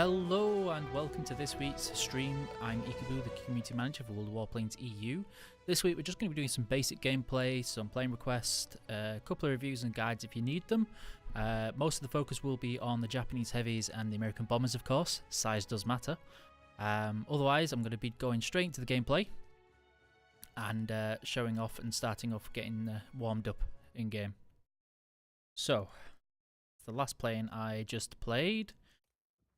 Hello and welcome to this week's stream. I'm eekeeboo, the community manager for World of Warplanes EU. This week we're just going to be doing some basic gameplay, some playing requests, a couple of reviews and guides if you need them. Most of the focus will be on the Japanese heavies and the American bombers, of course. Size does matter. Otherwise, I'm going to be going straight into the gameplay and showing off and starting off getting warmed up in game. So, the last plane I just played.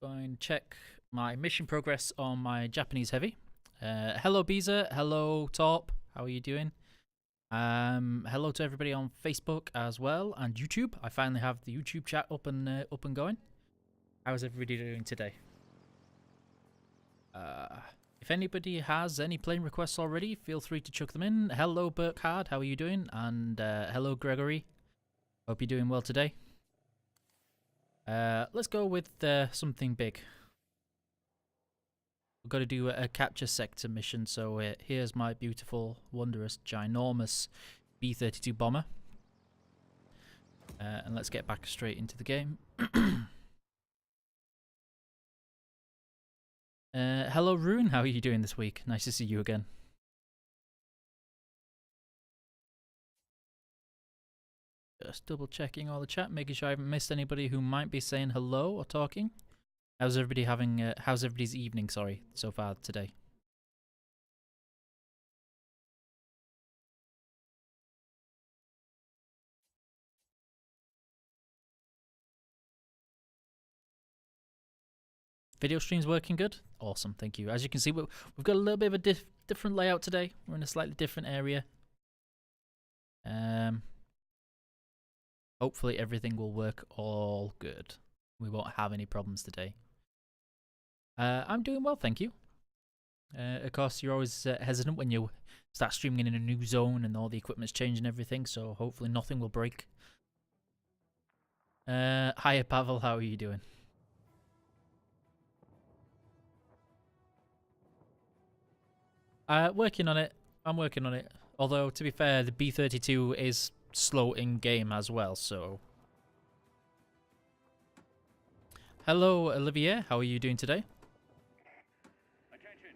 Going to check my mission progress on my Japanese heavy. Hello Biza, hello Top, how are you doing? Hello to everybody on Facebook as well and YouTube. I finally have the YouTube chat up and going. How's everybody doing today? If anybody has any playing requests already, feel free to chuck them in. Hello Burkhard, how are you doing? And hello Gregory, hope you're doing well today. Let's go with something big. We've got to do a capture sector mission, so here's my beautiful, wondrous, ginormous B-32 bomber. And let's get back straight into the game. Hello Rune, how are you doing this week? Nice to see you again. Just double checking all the chat, making sure I haven't missed anybody who might be saying hello or talking. How's everybody having? How's everybody's evening? Sorry, so far today. Video stream's working good. Awesome, thank you. As you can see, we've got a little bit of a different layout today. We're in a slightly different area. Hopefully everything will work all good. We won't have any problems today. I'm doing well, thank you. Of course, you're always hesitant when you start streaming in a new zone and all the equipment's changing and everything, so hopefully nothing will break. Hiya Pavel, how are you doing? Working on it. I'm working on it. Although, to be fair, the B-32 is slow in game as well, so hello Olivier, how are you doing today? Attention.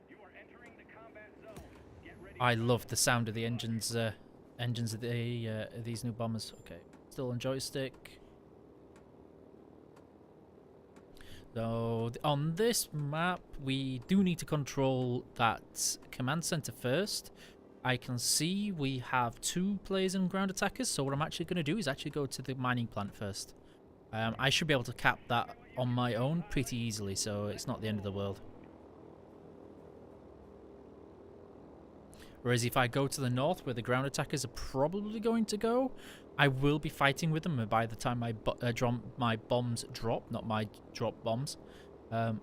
You are entering the combat zone. Get ready. I love the sound of the engines of these new bombers. Okay, still on joystick. So on this map we do need to control that command center first. I can see we have 2 players and ground attackers, so what I'm actually going to do is actually go to the mining plant first. I should be able to cap that on my own pretty easily, so it's not the end of the world. Whereas if I go to the north, where the ground attackers are probably going to go, I will be fighting with them, and by the time my bombs drop, not my drop bombs,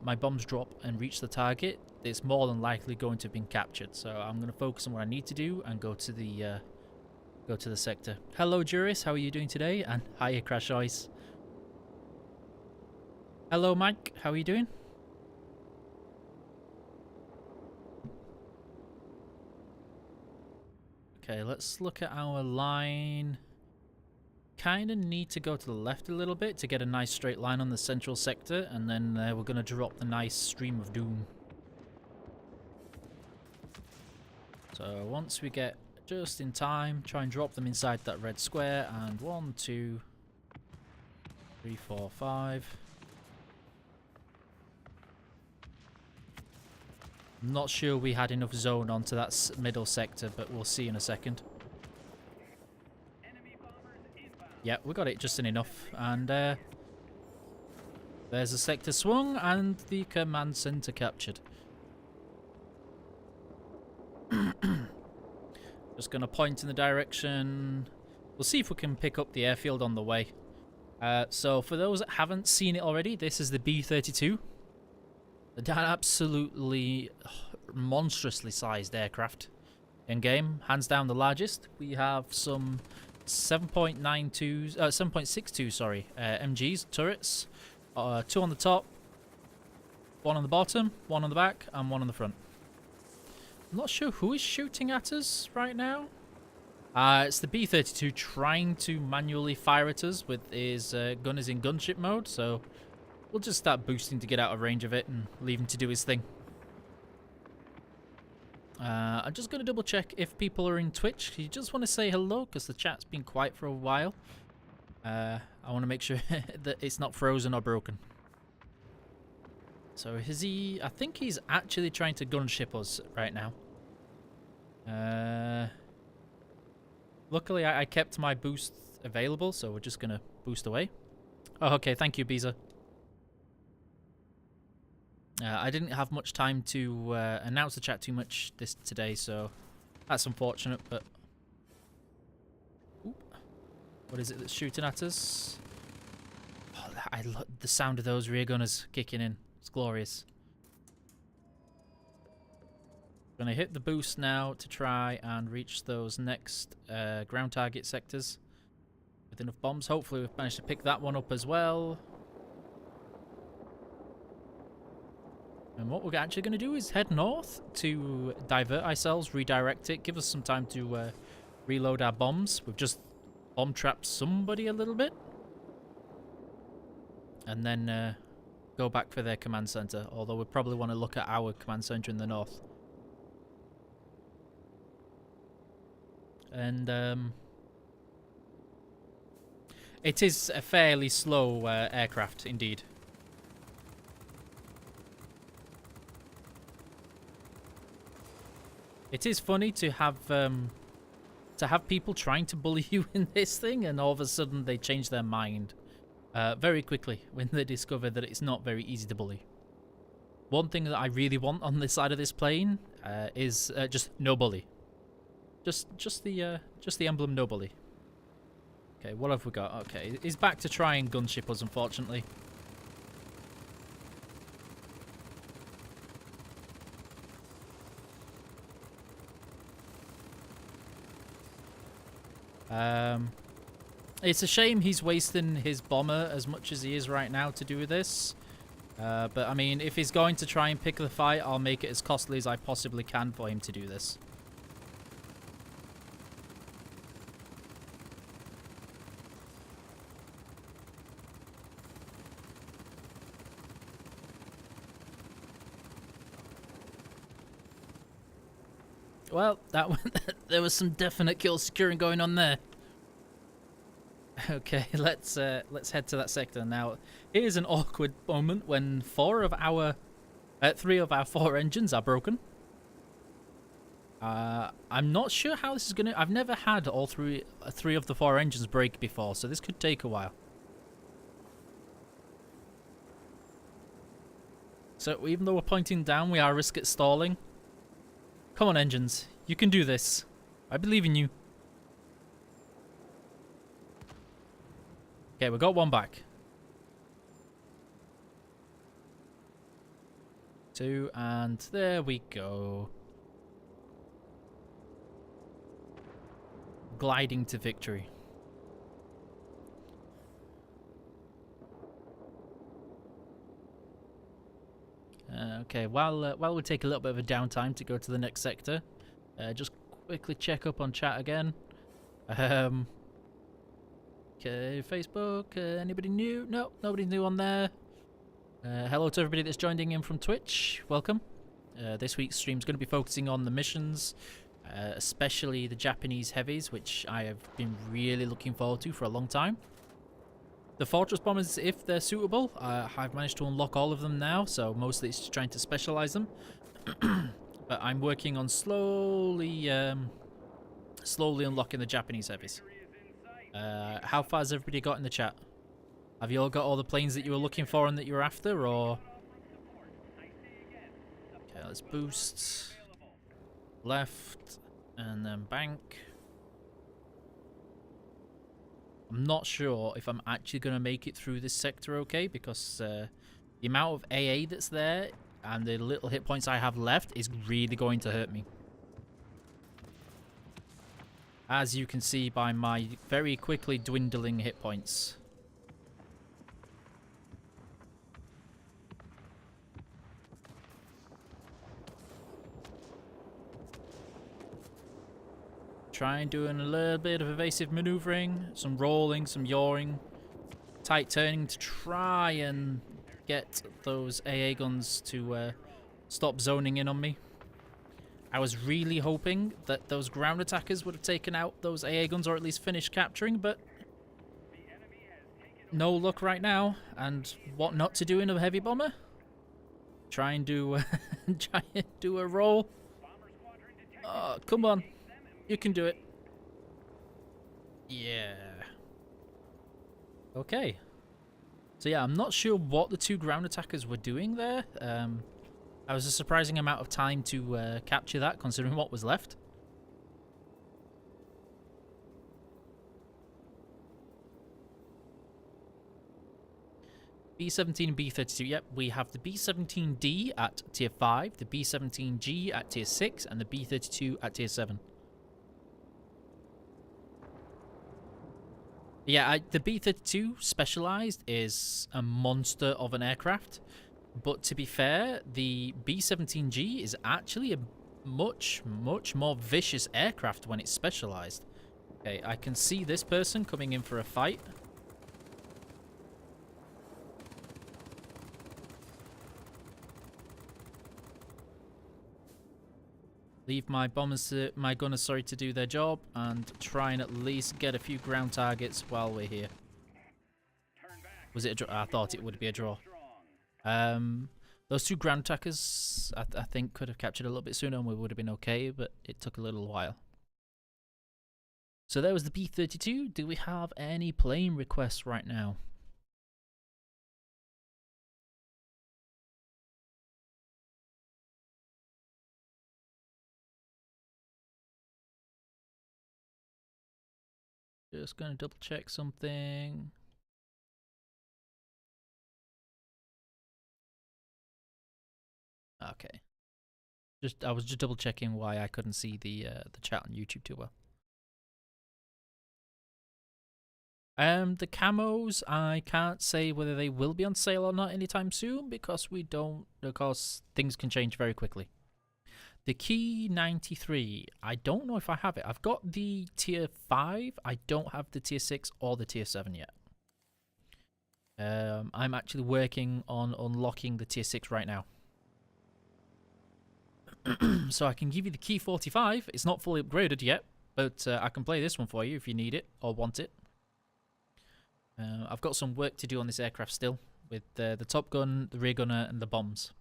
my bombs drop and reach the target, it's more than likely going to have been captured. So I'm going to focus on what I need to do and go to the sector. Hello Juris, how are you doing today? And hiya Crash Ice. Hello Mike, how are you doing? Okay, let's look at our line. Kind of need to go to the left a little bit to get a nice straight line on the central sector, and then we're going to drop the nice stream of doom. So once we get just in time, try and drop them inside that red square, and 1, 2, 3, 4, 5. I'm not sure we had enough zone onto that middle sector, but we'll see in a second. Yeah, we got it just in enough, and there's a sector swung and the command center captured. Just gonna point in the direction. We'll see if we can pick up the airfield on the way. So for those that haven't seen it already, this is the B-32. They're absolutely monstrously sized aircraft in game, hands down the largest. We have some 7.62 sorry, MGs turrets, 2 on the top, 1 on the bottom, 1 on the back, and 1 on the front. I'm not sure who is shooting at us right now. It's the B-32 trying to manually fire at us with his gun is in gunship mode, so we'll just start boosting to get out of range of it and leave him to do his thing. I'm just going to double check if people are in Twitch. You just want to say hello because the chat's been quiet for a while. I want to make sure that it's not frozen or broken. So is he... I think he's actually trying to gunship us right now. Luckily, I kept my boost available, so we're just going to boost away. Oh, okay. Thank you, Biza. I didn't have much time to announce the chat too much today, so that's unfortunate, but... Oop. What is it that's shooting at us? Oh, I love the sound of those rear gunners kicking in. It's glorious. I'm going to hit the boost now to try and reach those next ground target sectors with enough bombs. Hopefully we've managed to pick that one up as well. And what we're actually going to do is head north to divert ourselves, redirect it, give us some time to reload our bombs. We've just bomb trapped somebody a little bit. And then go back for their command center, although we probably want to look at our command center in the north. And it is a fairly slow aircraft indeed. It is funny to have people trying to bully you in this thing, and all of a sudden they change their mind very quickly when they discover that it's not very easy to bully. One thing that I really want on this side of this plane is just no bully. Just the emblem no bully. Okay, what have we got? Okay, he's back to try and gunship us, unfortunately. It's a shame he's wasting his bomber as much as he is right now to do this. But, I mean, if he's going to try and pick the fight, I'll make it as costly as I possibly can for him to do this. Well, there was some definite kill securing going on there. Okay, let's head to that sector now. Here's an awkward moment when 3 of our 4 engines are broken. I'm not sure how this is gonna. I've never had all three of the 4 engines break before, so this could take a while. So even though we're pointing down, we are at risk at stalling. Come on, engines. You can do this. I believe in you. Okay, we got one back. 2, and there we go. Gliding to victory. Okay, while we take a little bit of a downtime to go to the next sector, just quickly check up on chat again. Okay, Facebook, anybody new? No, nobody new on there. Hello to everybody that's joining in from Twitch. Welcome. This week's stream is going to be focusing on the missions, especially the Japanese heavies, which I have been really looking forward to for a long time. The Fortress Bombers, if they're suitable, I've managed to unlock all of them now, so mostly it's just trying to specialize them. But I'm working on slowly unlocking the Japanese heavies. How far has everybody got in the chat? Have you all got all the planes that you were looking for and that you were after, or...? Okay, let's boost. Left, and then bank. I'm not sure if I'm actually going to make it through this sector okay, because the amount of AA that's there and the little hit points I have left is really going to hurt me. As you can see by my very quickly dwindling hit points. Try and doing a little bit of evasive maneuvering, some rolling, some yawing, tight turning to try and get those AA guns to stop zoning in on me. I was really hoping that those ground attackers would have taken out those AA guns or at least finished capturing, but no luck right now. And what not to do in a heavy bomber? Try and do a roll. Oh, come on. You can do it. Yeah. Okay. So yeah, I'm not sure what the two ground attackers were doing there. I was a surprising amount of time to capture that, considering what was left. B-17 and B-32, yep, we have the B-17D at tier 5, the B-17G at tier 6, and the B-32 at tier 7. Yeah, the B-32 Specialized is a monster of an aircraft, but to be fair, the B-17G is actually a much, much more vicious aircraft when it's specialized. Okay, I can see this person coming in for a fight. Leave my bombers, my gunners, sorry, to do their job, and try and at least get a few ground targets while we're here. Was it a draw? I thought it would be a draw. Those two ground attackers, I think, could have captured a little bit sooner and we would have been okay, but it took a little while. So there was the B-32. Do we have any plane requests right now? Just going to double check something. Okay. I was just double checking why I couldn't see the chat on YouTube too well. The camos, I can't say whether they will be on sale or not anytime soon because things can change very quickly. The Key 93, I don't know if I have it. I've got the tier 5. I don't have the tier 6 or the tier 7 yet. I'm actually working on unlocking the tier 6 right now. So I can give you the Key 45. It's not fully upgraded yet, but I can play this one for you if you need it or want it. I've got some work to do on this aircraft still, with the top gun, the rear gunner, and the bombs.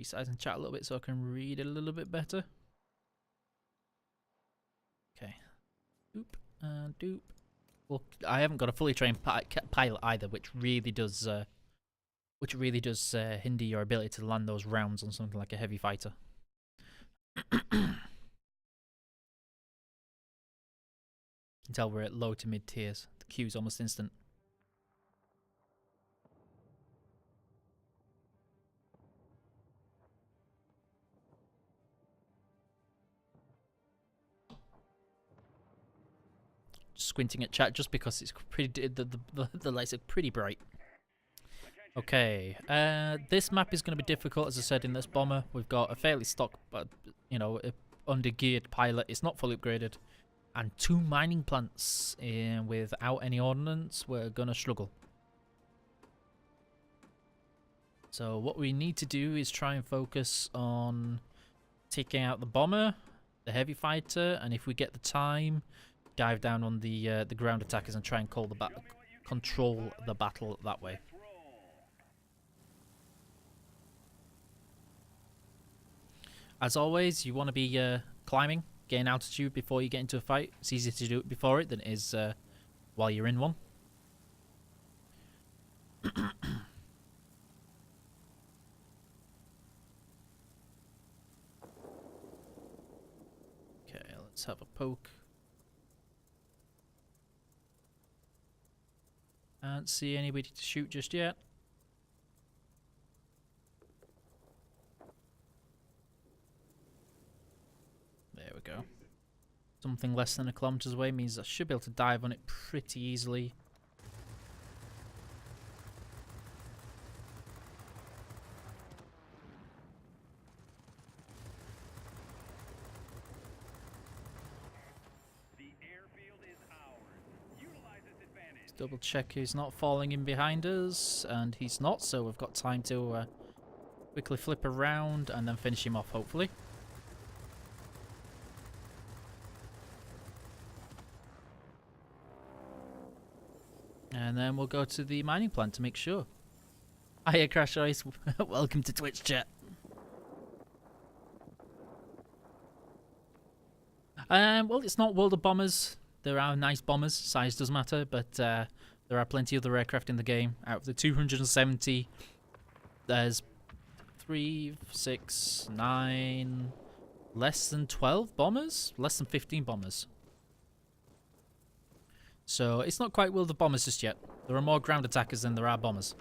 Resize and chat a little bit so I can read it a little bit better. Okay. Doop and doop. Well, I haven't got a fully trained pilot either, which really does hinder your ability to land those rounds on something like a heavy fighter. You can tell we're at low to mid tiers. The queue's almost instant. Squinting at chat just because it's pretty. The lights are pretty bright. Okay, this map is going to be difficult, as I said, in this bomber. We've got a fairly stock, but under-geared pilot. It's not fully upgraded, and 2 mining plants without any ordnance. We're gonna struggle. So what we need to do is try and focus on taking out the bomber, the heavy fighter, and if we get the time, dive down on the ground attackers and try and control the battle that way. As always, you want to be climbing, gain altitude before you get into a fight. It's easier to do it before it than it is while you're in one. Okay, let's have a poke. Can't see anybody to shoot just yet. There we go. Something less than a kilometre away means I should be able to dive on it pretty easily. double check he's not falling in behind us, and he's not, so we've got time to quickly flip around and then finish him off, hopefully. And then we'll go to the mining plant to make sure. Hiya, Crash Ice. Welcome to Twitch chat. Well, it's not World of Bombers. There are nice bombers. Size does matter, but there are plenty of other aircraft in the game. Out of the 270, there's 3, 6, 9, less than 12 bombers? Less than 15 bombers. So it's not quite World of Bombers just yet. There are more ground attackers than there are bombers.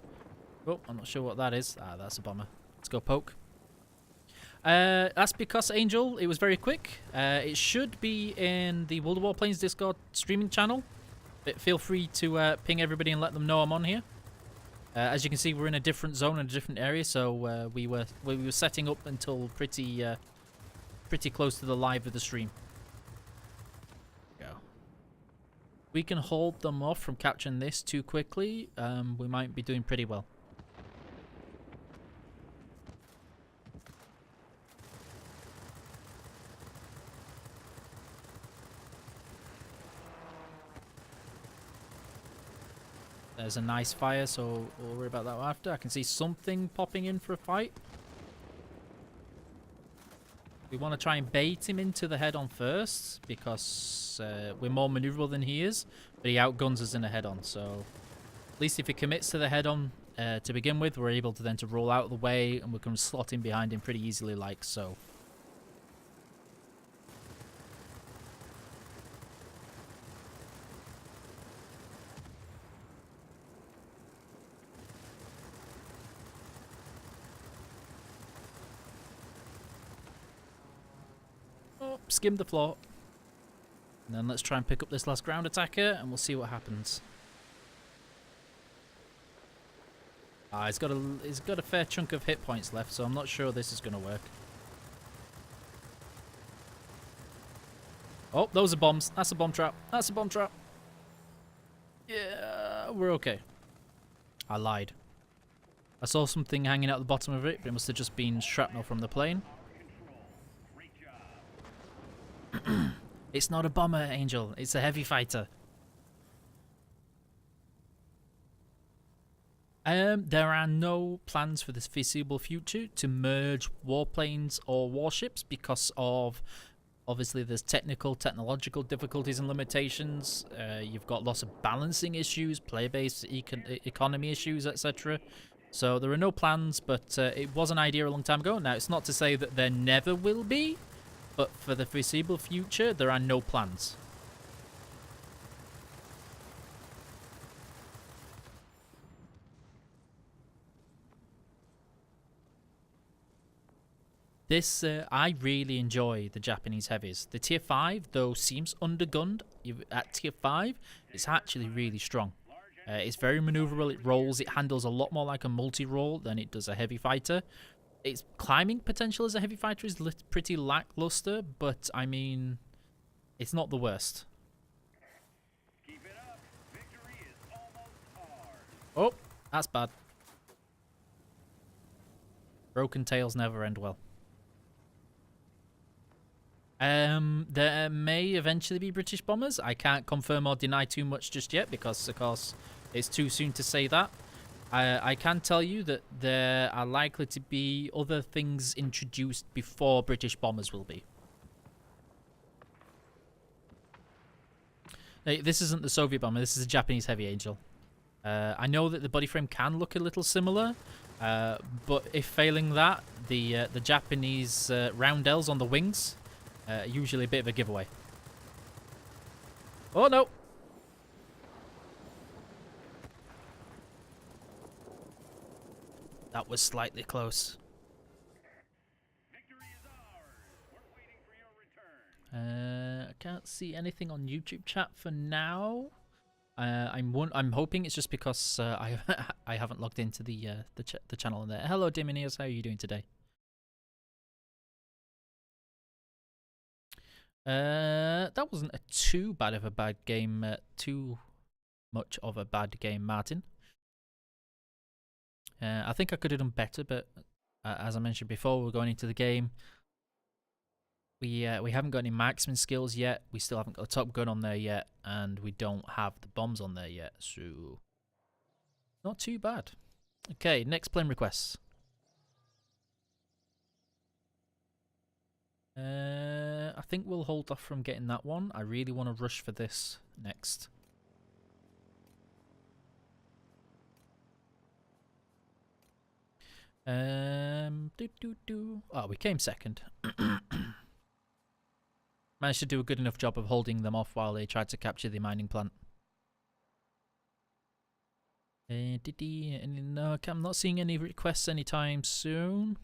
Oh, I'm not sure what that is. Ah, that's a bomber. Let's go poke. That's because, Angel, it was very quick. It should be in the World of Warplanes Discord streaming channel. But feel free to ping everybody and let them know I'm on here. As you can see, we're in a different zone in a different area, so we were setting up until pretty close to the live of the stream. Go. We can hold them off from capturing this too quickly. We might be doing pretty well. There's a nice fire, so we'll worry about that after. I can see something popping in for a fight. We want to try and bait him into the head-on first, because we're more maneuverable than he is, but he outguns us in a head-on, so at least if he commits to the head-on to begin with, we're able to then to roll out of the way, and we can slot in behind him pretty easily like so. Skim the floor. And then let's try and pick up this last ground attacker and we'll see what happens. He's got a fair chunk of hit points left, so I'm not sure this is going to work. Oh, those are bombs. That's a bomb trap. That's a bomb trap. Yeah, we're okay. I lied. I saw something hanging out the bottom of it, but it must have just been shrapnel from the plane. It's not a bomber, Angel. It's a heavy fighter. There are no plans for this foreseeable future to merge warplanes or warships because of, obviously, there's technological difficulties and limitations. You've got lots of balancing issues, player-based economy issues, etc. So there are no plans, but it was an idea a long time ago. Now, it's not to say that there never will be. But for the foreseeable future, there are no plans. This, I really enjoy the Japanese heavies. The tier 5, though, seems undergunned. At tier 5, it's actually really strong. It's very maneuverable, it rolls, it handles a lot more like a multi-roll than it does a heavy fighter. Its climbing potential as a heavy fighter is pretty lackluster, but I mean, it's not the worst. Keep it up. Victory is almost ours. Oh, that's bad. Broken tails never end well. There may eventually be British bombers. I can't confirm or deny too much just yet because, of course, it's too soon to say that. I can tell you that there are likely to be other things introduced before British bombers will be. Hey, this isn't the Soviet bomber, this is a Japanese heavy, Angel. I know that the body frame can look a little similar, but if failing that, the Japanese roundels on the wings are usually a bit of a giveaway. Oh no! That was slightly close. Victory is ours. We're waiting for your return. I can't see anything on YouTube chat for now. I'm hoping it's just because I haven't logged into the channel in there. Hello, Diminius, how are you doing today? That wasn't too bad of a bad game. 2 much of a bad game, Martin. I think I could have done better, but as I mentioned before, we're going into the game. We haven't got any marksman skills yet. We still haven't got a top gun on there yet, and we don't have the bombs on there yet. So not too bad. Okay, next plane requests. I think we'll hold off from getting that one. I really want to rush for this next. Oh, we came second. Managed to do a good enough job of holding them off while they tried to capture the mining plant. No, I'm not seeing any requests anytime soon.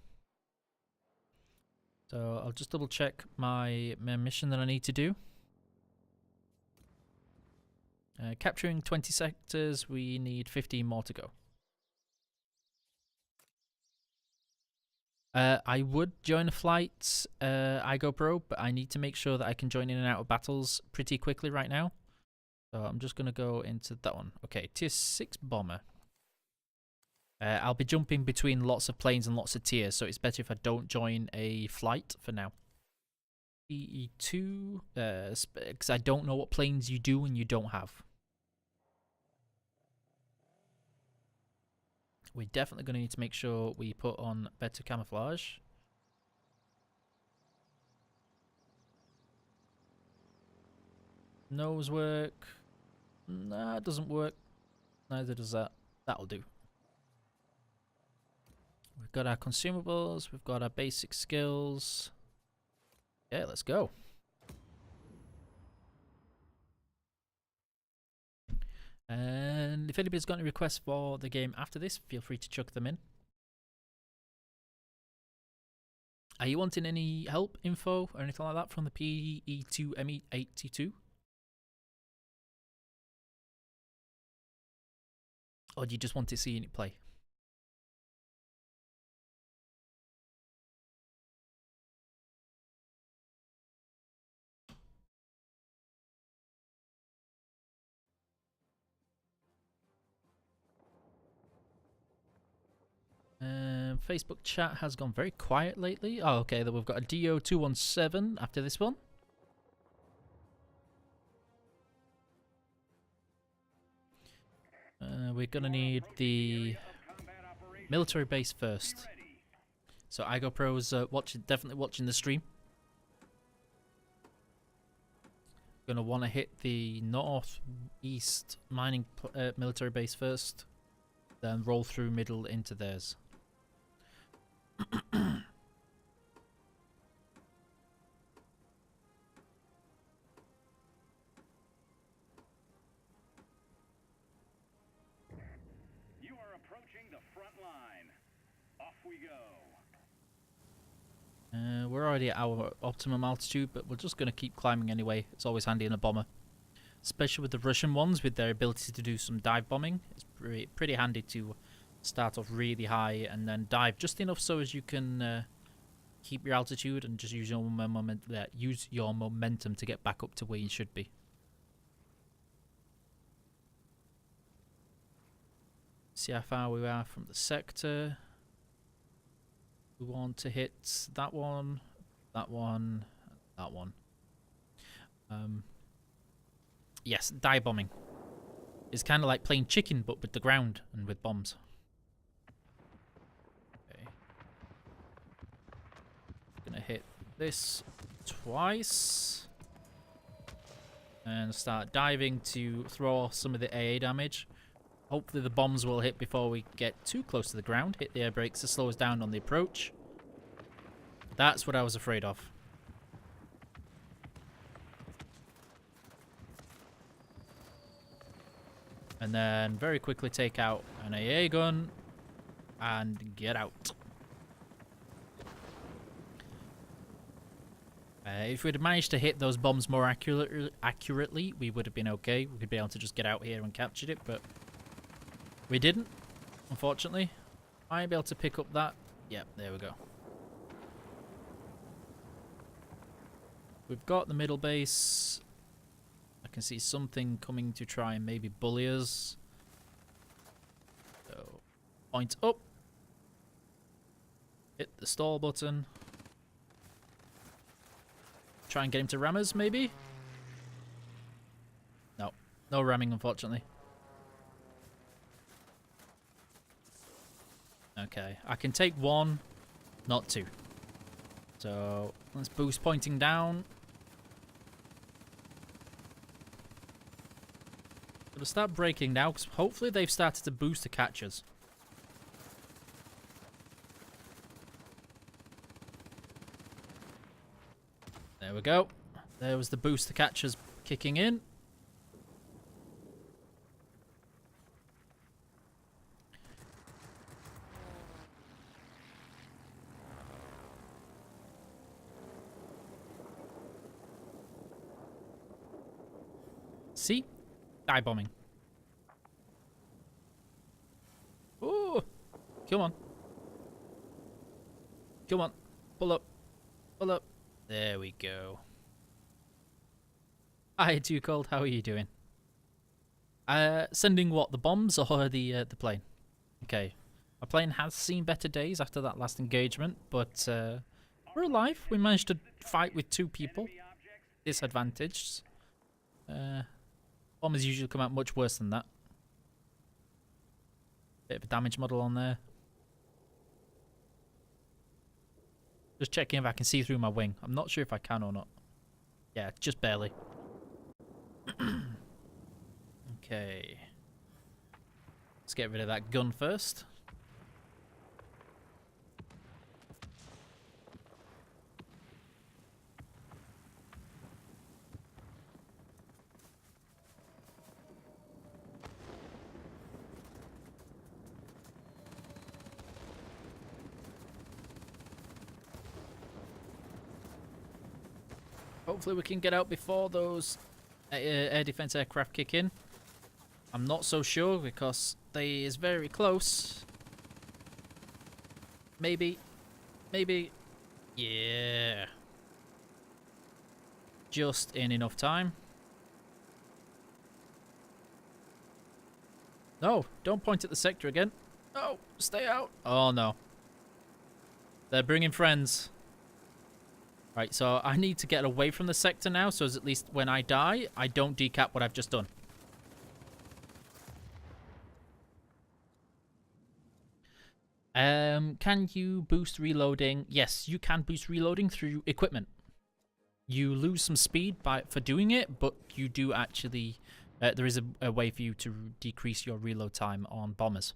So I'll just double check my mission that I need to do. Capturing 20 sectors, we need 15 more to go. I would join a flight, eekeeboo, but I need to make sure that I can join in and out of battles pretty quickly right now. So I'm just going to go into that one. Okay, tier 6 bomber. I'll be jumping between lots of planes and lots of tiers, so it's better if I don't join a flight for now. EE2, because I don't know what planes you do and you don't have. We're definitely going to need to make sure we put on better camouflage. Nose work. Nah, it doesn't work. Neither does that. That'll do. We've got our consumables. We've got our basic skills. Yeah, let's go. And if anybody's got any requests for the game after this, feel free to chuck them in. Are you wanting any help, info, or anything like that from the PE2ME82? Or do you just want to see it play? Facebook chat has gone very quiet lately. Oh, okay, then we've got a DO217 after this one. We're gonna need the military base first. So eekeeboo's definitely watching the stream. Gonna want to hit the northeast mining military base first, then roll through middle into theirs. You are approaching the front line. Off we go. We're already at our optimum altitude, but we're just going to keep climbing anyway. It's always handy in a bomber. Especially with the Russian ones, with their ability to do some dive bombing. It's pretty handy to start off really high and then dive just enough so as you can keep your altitude and just use your momentum to get back up to where you should be. See how far we are from the sector. We want to hit that one, that one, that one. Yes, dive bombing. It's kind of like playing chicken, but with the ground and with bombs. Okay. Gonna hit this twice. And start diving to throw off some of the AA damage. Hopefully the bombs will hit before we get too close to the ground. Hit the air brakes to slow us down on the approach. That's what I was afraid of. And then very quickly take out an AA gun and get out. If we'd managed to hit those bombs more accurately, we would have been okay. We could be able to just get out here and capture it, but we didn't, unfortunately. Might be able to pick up that. Yep, there we go. We've got the middle base. I can see something coming to try and maybe bully us. So, point up. Hit the stall button. Try and get him to ram us, maybe? No. No ramming, unfortunately. Okay. I can take one, not two. So, let's boost pointing down. Gonna start breaking now, because hopefully they've started to boost the catchers. There we go. There was the boost the catchers kicking in. See? Die bombing. Ooh! Come on. Come on. Pull up. Pull up. There we go. Hi, Too Cold. How are you doing? Sending what? The bombs or the plane? Okay. My plane has seen better days after that last engagement, but we're alive. We managed to fight with 2 people. Disadvantaged. Bombers usually come out much worse than that. Bit of a damage model on there. Just checking if I can see through my wing. I'm not sure if I can or not. Yeah, just barely. Okay. Let's get rid of that gun first. Hopefully we can get out before those air defense aircraft kick in. I'm not so sure because they is very close. Maybe. Maybe. Yeah. Just in enough time. No, don't point at the sector again. No, stay out. Oh no. They're bringing friends. Right, so I need to get away from the sector now, so as at least when I die, I don't decap what I've just done. Can you boost reloading? Yes, you can boost reloading through equipment. You lose some speed for doing it, but you do actually... there is a way for you to decrease your reload time on bombers.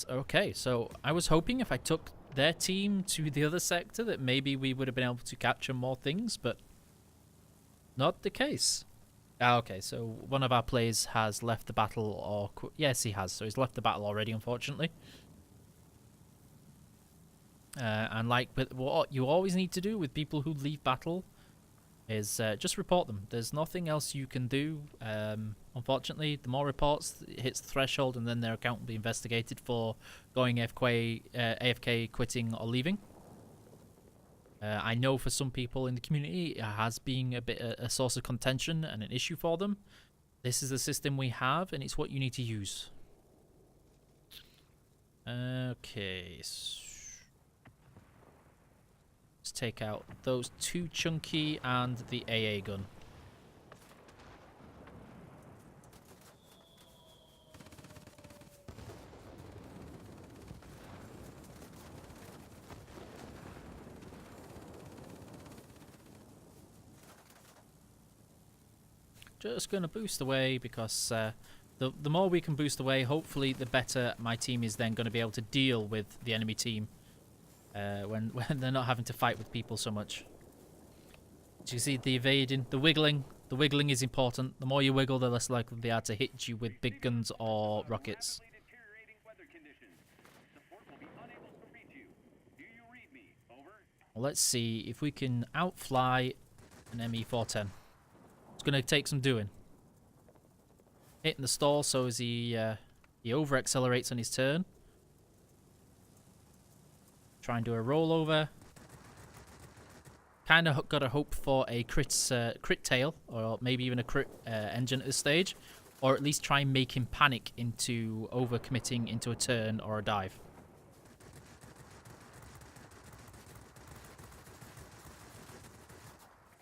Okay, so I was hoping if I took their team to the other sector that maybe we would have been able to capture more things, but not the case. Okay, so one of our players has left the battle, or yes, he has. So he's left the battle already, unfortunately. And like what you always need to do with people who leave battle is just report them. There's nothing else you can do. Unfortunately, the more reports, it hits the threshold, and then their account will be investigated for going AFK, quitting, or leaving. I know for some people in the community, it has been a bit a source of contention and an issue for them. This is the system we have, and it's what you need to use. Okay. Let's take out those 2 chunky and the AA gun. Just going to boost away because the more we can boost away, hopefully the better my team is then going to be able to deal with the enemy team when they're not having to fight with people so much. As you see, the evading, the wiggling is important. The more you wiggle, the less likely they are to hit you with big guns or rockets. Well, let's see if we can outfly an ME-410. It's going to take some doing. Hitting the stall so as he over-accelerates on his turn. Try and do a rollover. Kind of got to hope for a crit tail, or maybe even a crit engine at this stage, or at least try and make him panic into overcommitting into a turn or a dive.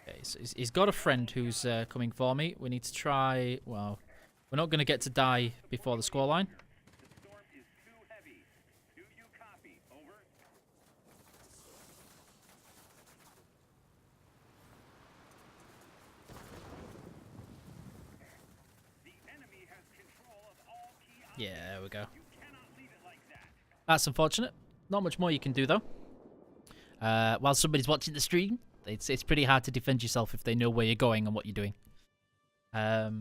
Okay, so he's got a friend who's coming for me. We need to try. Well, we're not going to get to die before the scoreline. The storm is too heavy. Do you copy? Over. The enemy has control of all key objects. Yeah, there we go. You cannot leave it like that. That's unfortunate. Not much more you can do though. While somebody's watching the stream, it's pretty hard to defend yourself if they know where you're going and what you're doing. But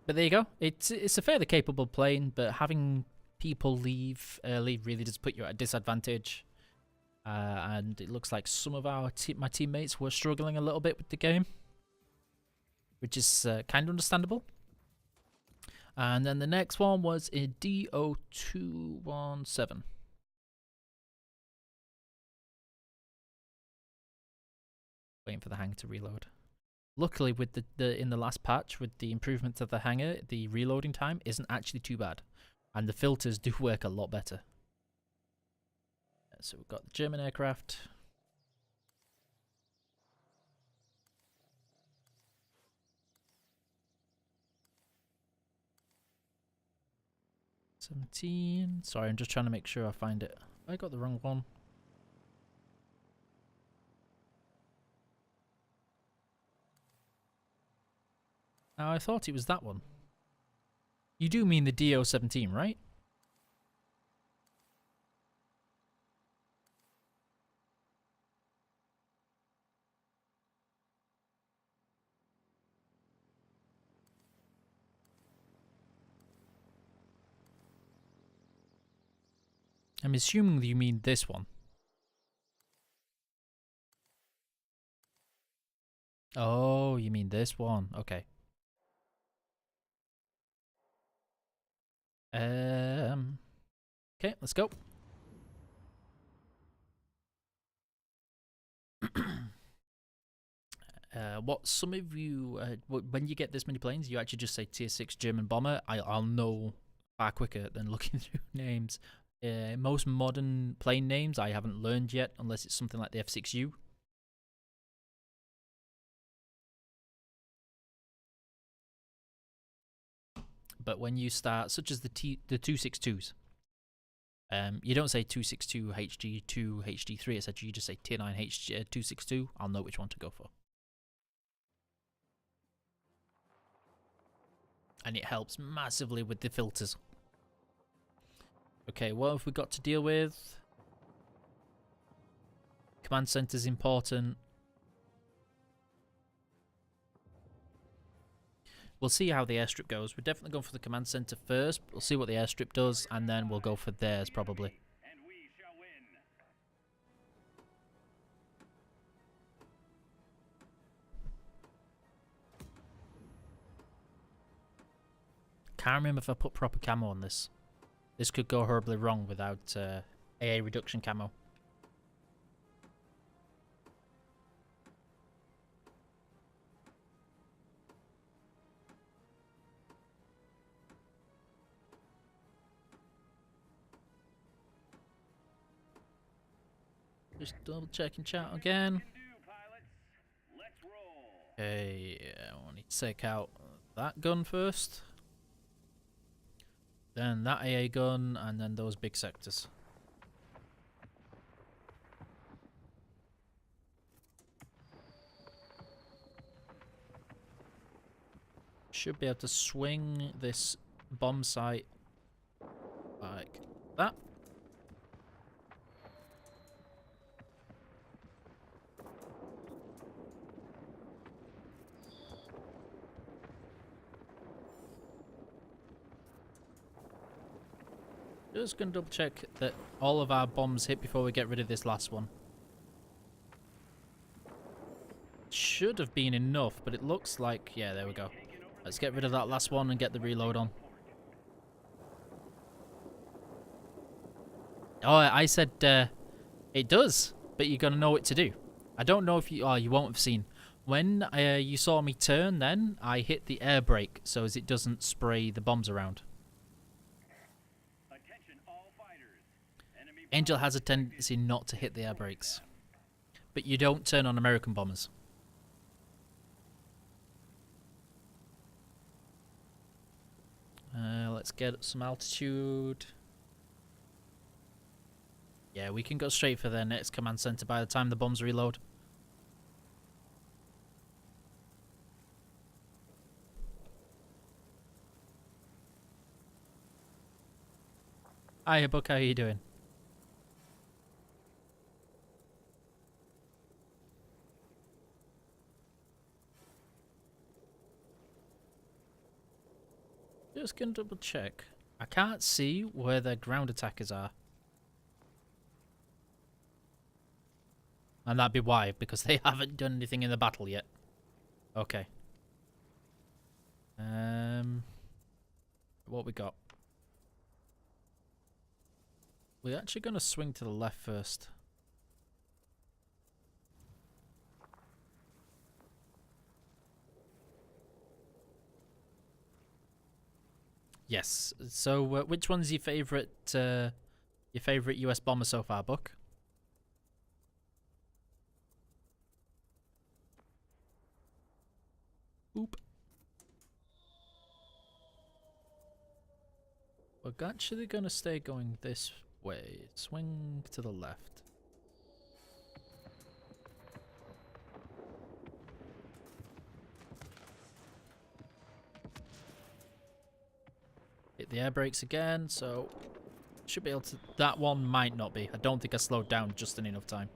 there you go. It's a fairly capable plane, but having people leave early really does put you at a disadvantage. And it looks like some of my teammates were struggling a little bit with the game, which is kind of understandable. And then the next one was a DO217. Waiting for the hangar to reload. Luckily, with the in the last patch, with the improvements of the hangar, the reloading time isn't actually too bad, and the filters do work a lot better. So we've got the German aircraft. $17. Sorry, I'm just trying to make sure I find it. I got the wrong one. Now, I thought it was that one. You do mean the DO17, right? I'm assuming that you mean this one. Oh, you mean this one. Okay. Okay, let's go. What some of you, when you get this many planes, you actually just say tier 6 German bomber. I'll know far quicker than looking through names. Most modern plane names I haven't learned yet, unless it's something like the F6U. But when you start, such as the 262s, you don't say 262 HG2 HG3 etc. You just say tier 9 262. I'll know which one to go for, and it helps massively with the filters. Okay, what have we got to deal with? Command center's important. We'll see how the airstrip goes. We're definitely going for the command center first. We'll see what the airstrip does, and then we'll go for theirs probably. And we shall win. Can't remember if I put proper camo on this. This could go horribly wrong without AA reduction camo. Just double checking chat again. Okay, I need to take out that gun first. Then that AA gun, and then those big sectors. Should be able to swing this bomb site like that. Just gonna double check that all of our bombs hit before we get rid of this last one. Should have been enough, but it looks like, yeah, there we go. Let's get rid of that last one and get the reload on. Oh, I said it does, but you're gonna know what to do. I don't know if you... Oh, you won't have seen. When you saw me turn then, I hit the air brake so as it doesn't spray the bombs around. Attention all fighters. Enemy Angel has a tendency not to hit the air brakes. But you don't turn on American bombers. Let's get some altitude. Yeah, we can go straight for their next command center by the time the bombs reload. Hiya, Buck, how are you doing? Just gonna double check. I can't see where their ground attackers are. And that'd be why, because they haven't done anything in the battle yet. Okay. What we got? We're actually gonna swing to the left first. Yes. So, which one's your favorite US bomber so far, Buck? Oop. We're actually gonna stay going this way. Swing to the left. Hit the air brakes again, so should be able to... That one might not be. I don't think I slowed down just in enough time.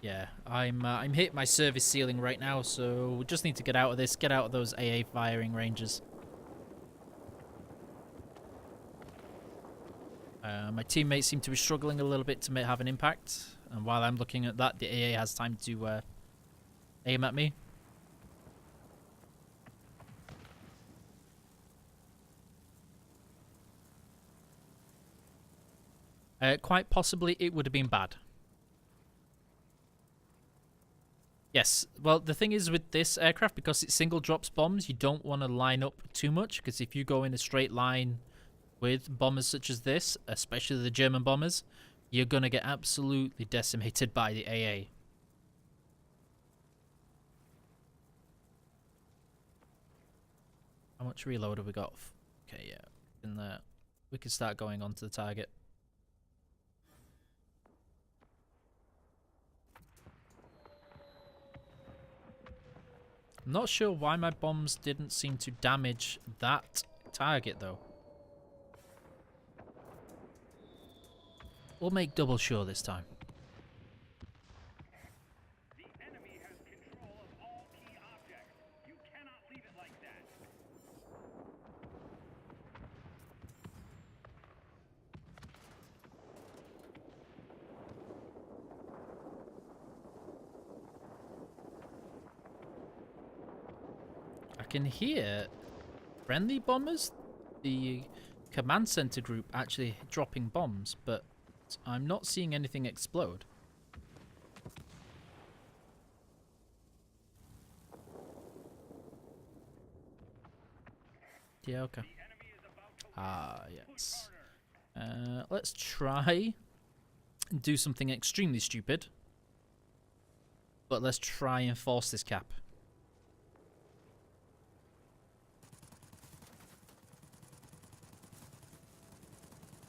Yeah, I'm hitting my service ceiling right now, so we just need to get out of this, get out of those AA firing ranges. My teammates seem to be struggling a little bit to have an impact, and while I'm looking at that, the AA has time to aim at me. Quite possibly it would have been bad. Yes, well, the thing is with this aircraft, because it single drops bombs, you don't want to line up too much, because if you go in a straight line with bombers such as this, especially the German bombers, you're going to get absolutely decimated by the AA. How much reload have we got? Okay, yeah, in there. We can start going on to the target. I'm not sure why my bombs didn't seem to damage that target, though. We'll make double sure this time. The enemy has control of all key objects. You cannot leave it like that. I can hear friendly bombers, the command center group actually dropping bombs, but I'm not seeing anything explode. Yeah, okay. Ah, yes. Let's try and do something extremely stupid, but let's try and force this cap.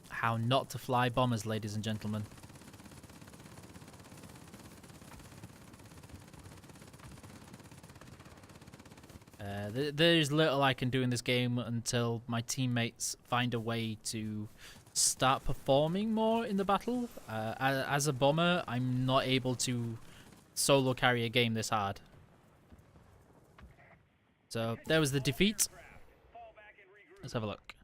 How not to fly bombers, ladies and gentlemen. There's little I can do in this game until my teammates find a way to start performing more in the battle. As a bomber, I'm not able to solo carry a game this hard. So there was the defeat. Let's have a look.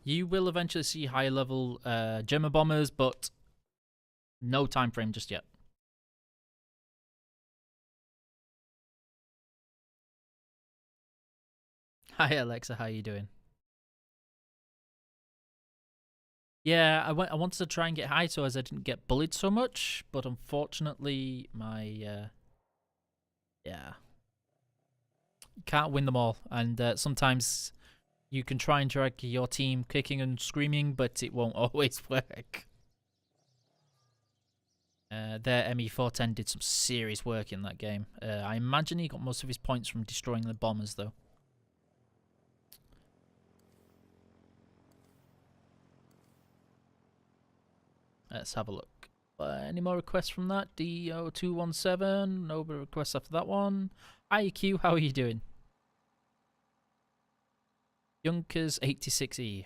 You will eventually see higher level German bombers, but no time frame just yet. Hi Alexa, how you doing? Yeah, I wanted to try and get high so as I didn't get bullied so much, but unfortunately my yeah, you can't win them all, and sometimes you can try and drag your team kicking and screaming, but it won't always work. Their ME410 did some serious work in that game. I imagine he got most of his points from destroying the bombers, though. Let's have a look. Any more requests from that? DO217. No requests after that one. IQ, how are you doing? Junkers86E.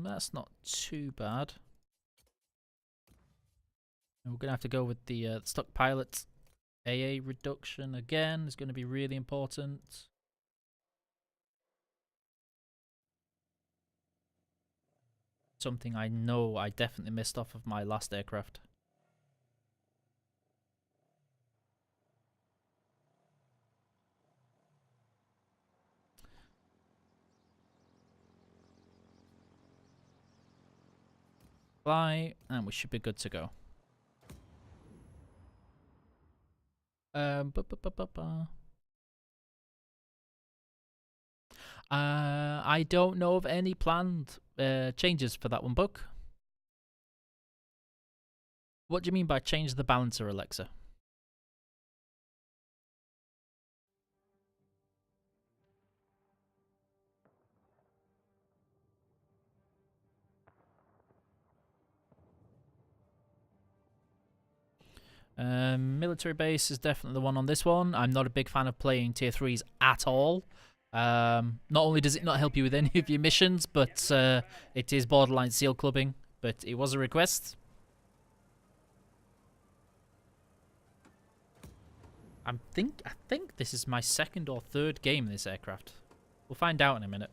That's not too bad. We're gonna have to go with the stock pilot AA reduction again. Is going to be really important. Something I know I definitely missed off of my last aircraft. Fly, and we should be good to go. Um, I don't know of any planned changes for that one, Buck. What do you mean by change the balancer, Alexa? Military base is definitely the one on this one. I'm not a big fan of playing tier 3s at all. Not only does it not help you with any of your missions, but it is borderline seal clubbing. But it was a request. I think this is my second or third game in this aircraft. We'll find out in a minute.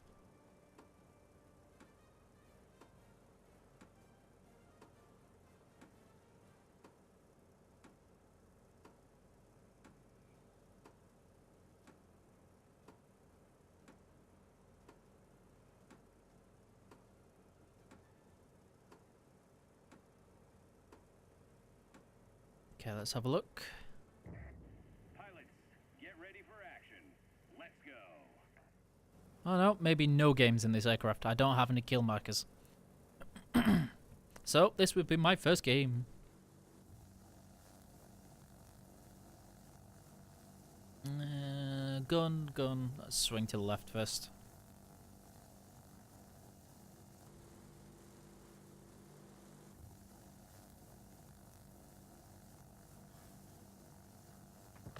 Okay, let's have a look. Pilots, get ready for action. Let's go. Oh no, maybe no games in this aircraft. I don't have any kill markers. So, this would be my first game. Gun. Let's swing to the left first.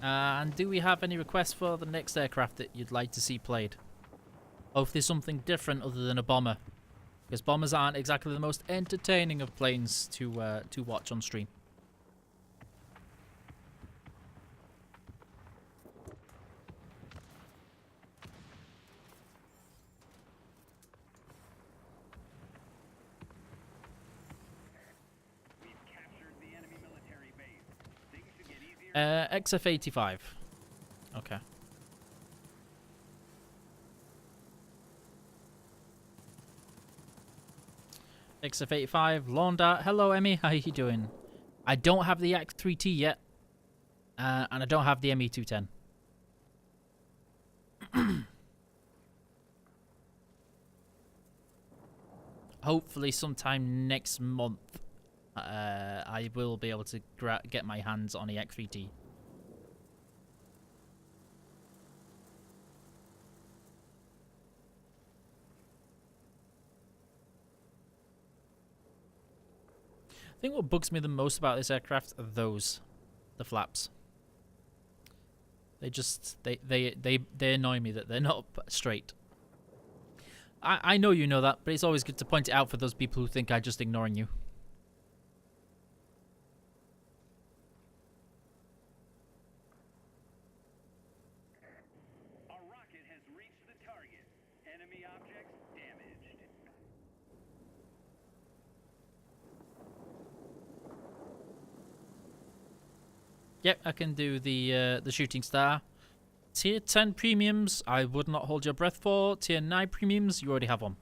And do we have any requests for the next aircraft that you'd like to see played? Hopefully something different other than a bomber. Because bombers aren't exactly the most entertaining of planes to watch on stream. We've captured the enemy military base. Things should get easier. XF-85. Okay. XF-85, Lawn Dart. Hello, Emmy. How you doing? I don't have the X3T yet. And I don't have the ME210. Hopefully sometime next month, I will be able to get my hands on the X3T. I think what bugs me the most about this aircraft are the flaps. They just they annoy me that they're not straight. I know you know that, but it's always good to point it out for those people who think I'm just ignoring you. A rocket has reached the target. Enemy objects damaged. Yep, I can do the shooting star. Tier 10 premiums, I would not hold your breath for. Tier 9 premiums, you already have one.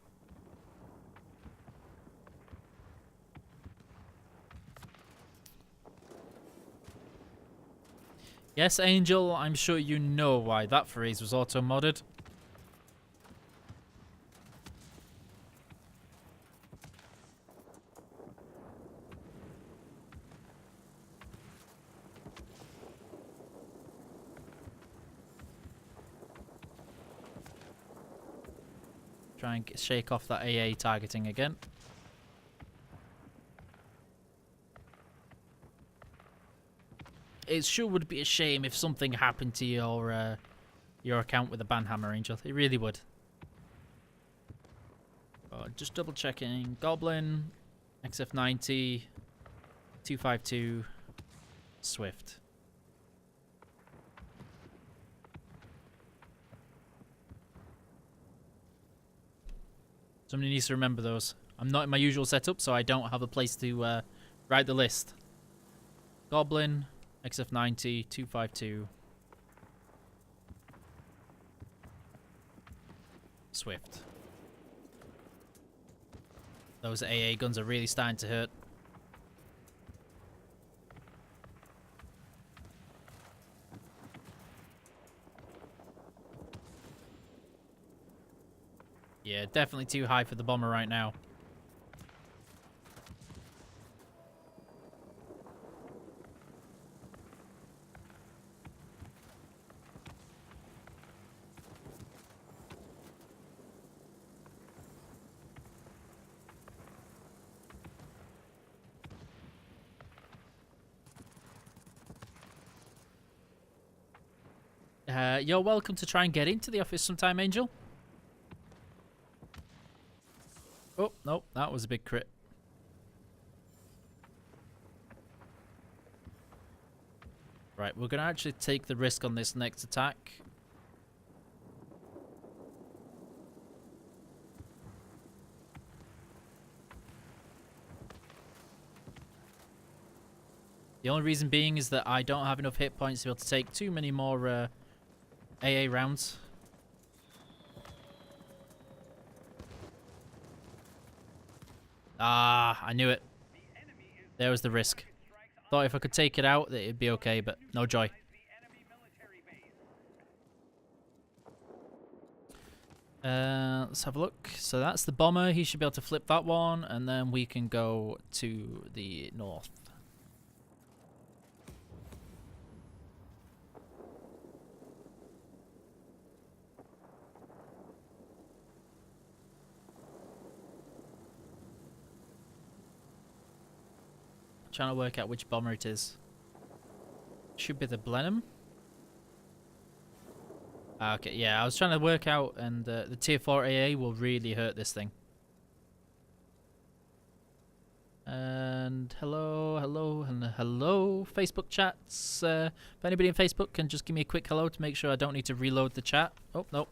Yes, Angel, I'm sure you know why that phrase was auto-modded. Try and shake off that AA targeting again. It sure would be a shame if something happened to your account with a banhammer, Angel. It really would. Just double checking. Goblin, XF90, 252, Swift. Somebody needs to remember those. I'm not in my usual setup, so I don't have a place to write the list. Goblin, XF90, 252, Swift. Those AA guns are really starting to hurt. Yeah, definitely too high for the bomber right now. You're welcome to try and get into the office sometime, Angel. Oh, no, that was a big crit. Right, we're going to actually take the risk on this next attack. The only reason being is that I don't have enough hit points to be able to take too many more AA rounds. Ah, I knew it. There was the risk. Thought if I could take it out, that it'd be okay, but no joy. Let's have a look. So that's the bomber. He should be able to flip that one, and then we can go to the north. Trying to work out which bomber it is. Should be the Blenheim. Okay, yeah, I was trying to work out, and the tier 4 AA will really hurt this thing. And hello, Facebook chats. If anybody in Facebook can just give me a quick hello to make sure I don't need to reload the chat. Oh, no.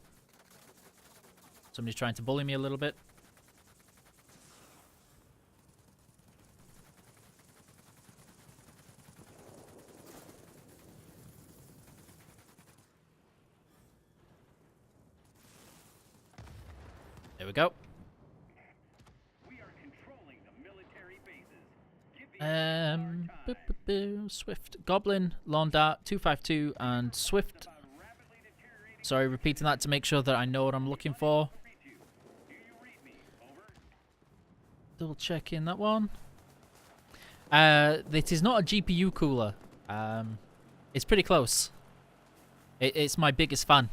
Somebody's trying to bully me a little bit. There we go. We are controlling the military bases. Swift, Goblin, Lawn Dart, 252, and Swift. Sorry, repeating that to make sure that I know what I'm looking for. Double checking that one. It is not a GPU cooler. It's pretty close. It's my biggest fan.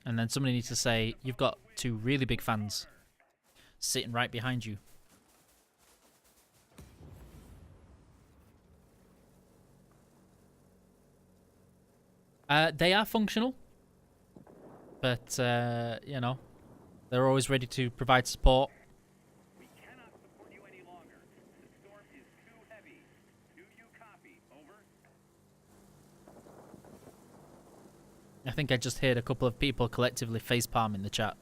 And then somebody needs to say, you've got two really big fans sitting right behind you. They are functional, but you know, they're always ready to provide support. We cannot support you any longer. The storm is too heavy. Do you copy? Over. I think I just heard a couple of people collectively facepalm in the chat.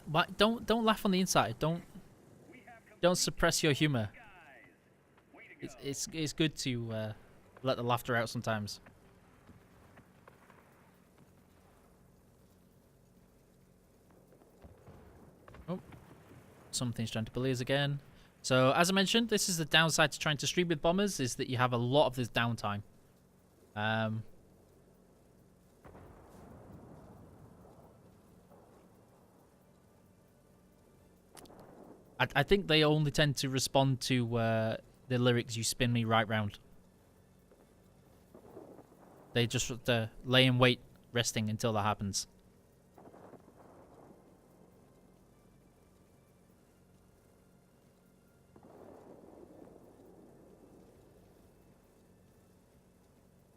What? Don't laugh on the inside. Don't suppress your humor. It's good to let the laughter out sometimes. Oh, something's trying to bully us again. So as I mentioned, this is the downside to trying to stream with bombers, is that you have a lot of this downtime. I think they only tend to respond to the lyrics, "You spin me right round." They just lay in wait, resting until that happens.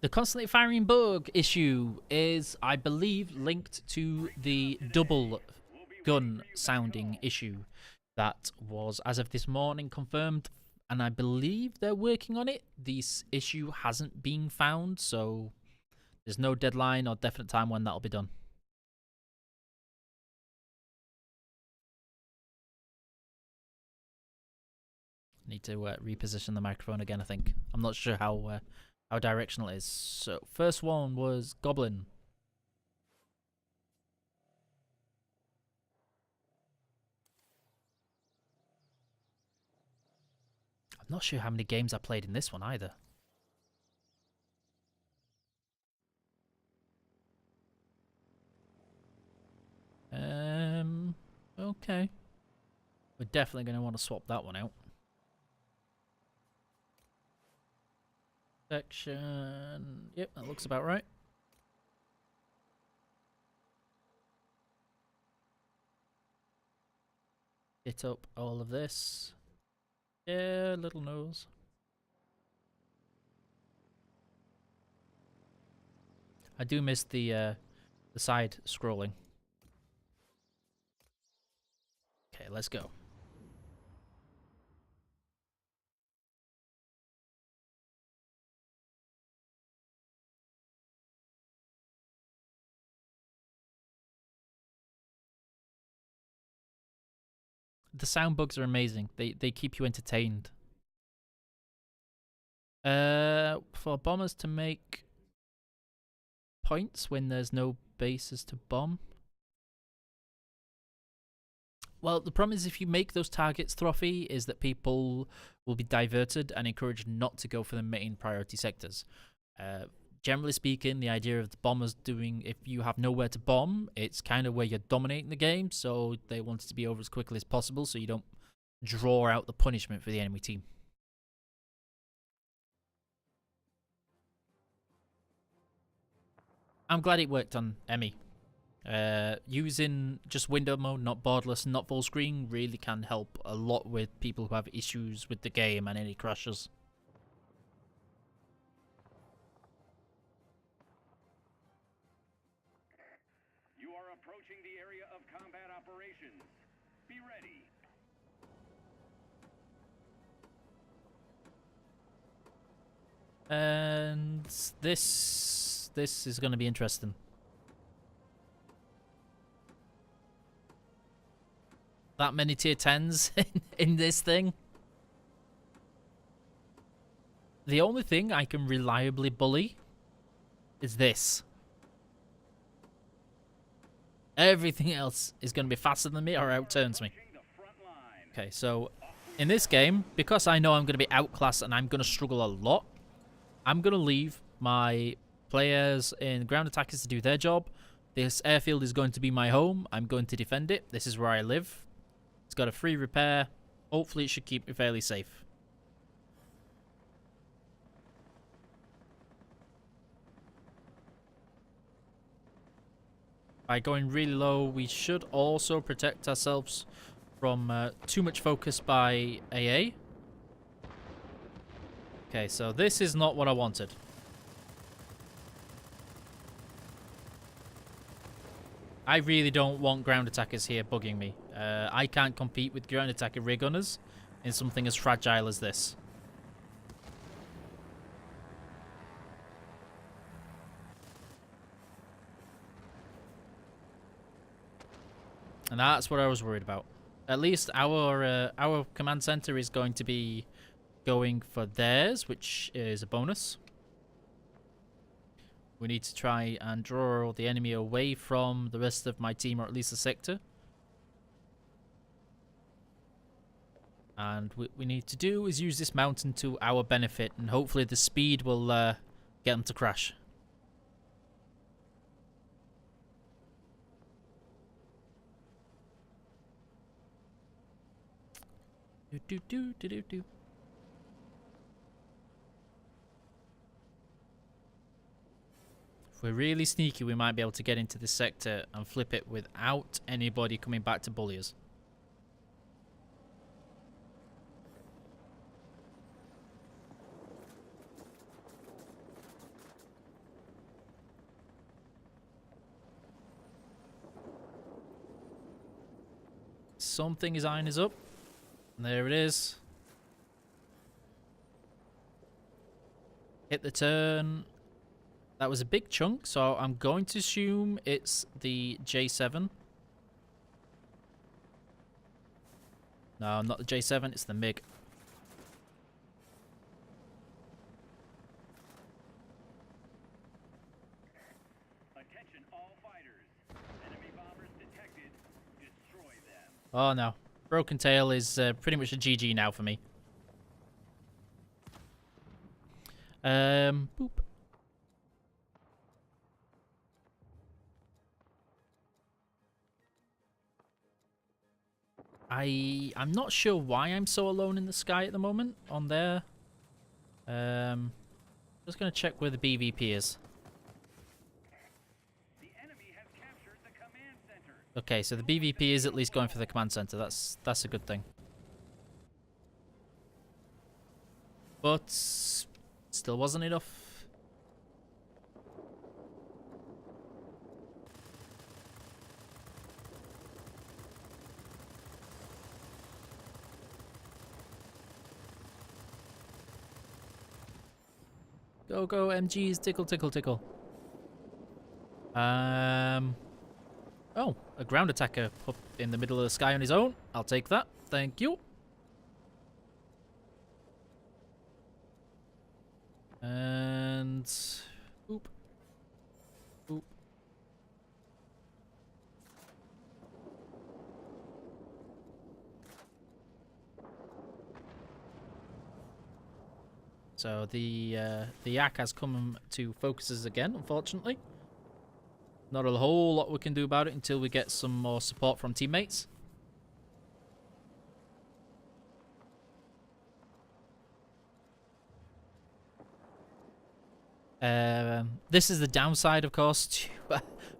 The constantly firing bug issue is, I believe, linked to the double gun sounding issue that was, as of this morning, confirmed, and I believe they're working on it. This issue hasn't been found, so there's no deadline or definite time when that'll be done. Need to reposition the microphone again, I think. I'm not sure how directional it is. So, first one was Goblin. I'm not sure how many games I played in this one either. Okay. We're definitely going to want to swap that one out. Section. Yep, that looks about right. Hit up all of this. Yeah, little nose. I do miss the side scrolling. Okay, let's go. The sound bugs are amazing. They keep you entertained. For bombers to make points when there's no bases to bomb. Well, the problem is if you make those targets trophy, is that people will be diverted and encouraged not to go for the main priority sectors. Generally speaking, the idea of the bombers doing, if you have nowhere to bomb, it's kind of where you're dominating the game, so they want it to be over as quickly as possible so you don't draw out the punishment for the enemy team. I'm glad it worked on Emmy. Using just window mode, not borderless, not full screen, really can help a lot with people who have issues with the game and any crashes. You are approaching the area of combat operations. Be ready. And this is going to be interesting. That many tier 10s in this thing. The only thing I can reliably bully is this. Everything else is going to be faster than me or outturns me. Okay, so in this game, because I know I'm going to be outclassed and I'm going to struggle a lot, I'm going to leave my players in ground attackers to do their job. This airfield is going to be my home. I'm going to defend it. This is where I live. It's got a free repair. Hopefully it should keep me fairly safe. By going really low, we should also protect ourselves from too much focus by AA. Okay, so this is not what I wanted. I really don't want ground attackers here bugging me. I can't compete with ground attacker ray gunners in something as fragile as this. And that's what I was worried about. At least our command center is going to be going for theirs, which is a bonus. We need to try and draw the enemy away from the rest of my team, or at least the sector. And what we need to do is use this mountain to our benefit, and hopefully the speed will get them to crash. Do. If we're really sneaky, we might be able to get into this sector and flip it without anybody coming back to bully us. Something is eyeing us up. And there it is. Hit the turn. That was a big chunk, so I'm going to assume it's the J7. No, not the J7, it's the MiG. Attention all fighters. Enemy bombers detected. Destroy them. Oh no. Broken Tail is pretty much a GG now for me. Boop. I'm not sure why I'm so alone in the sky at the moment on there. Just gonna check where the BVP is. The enemy has captured the command center. Okay, so the BVP is at least going for the command center. That's a good thing. But still wasn't enough. Go, go, MGs, tickle, tickle, tickle. Oh, a ground attacker up in the middle of the sky on his own. I'll take that. Thank you. And boop. Boop. So the yak has come to focus us again, unfortunately. Not a whole lot we can do about it until we get some more support from teammates. This is the downside, of course, to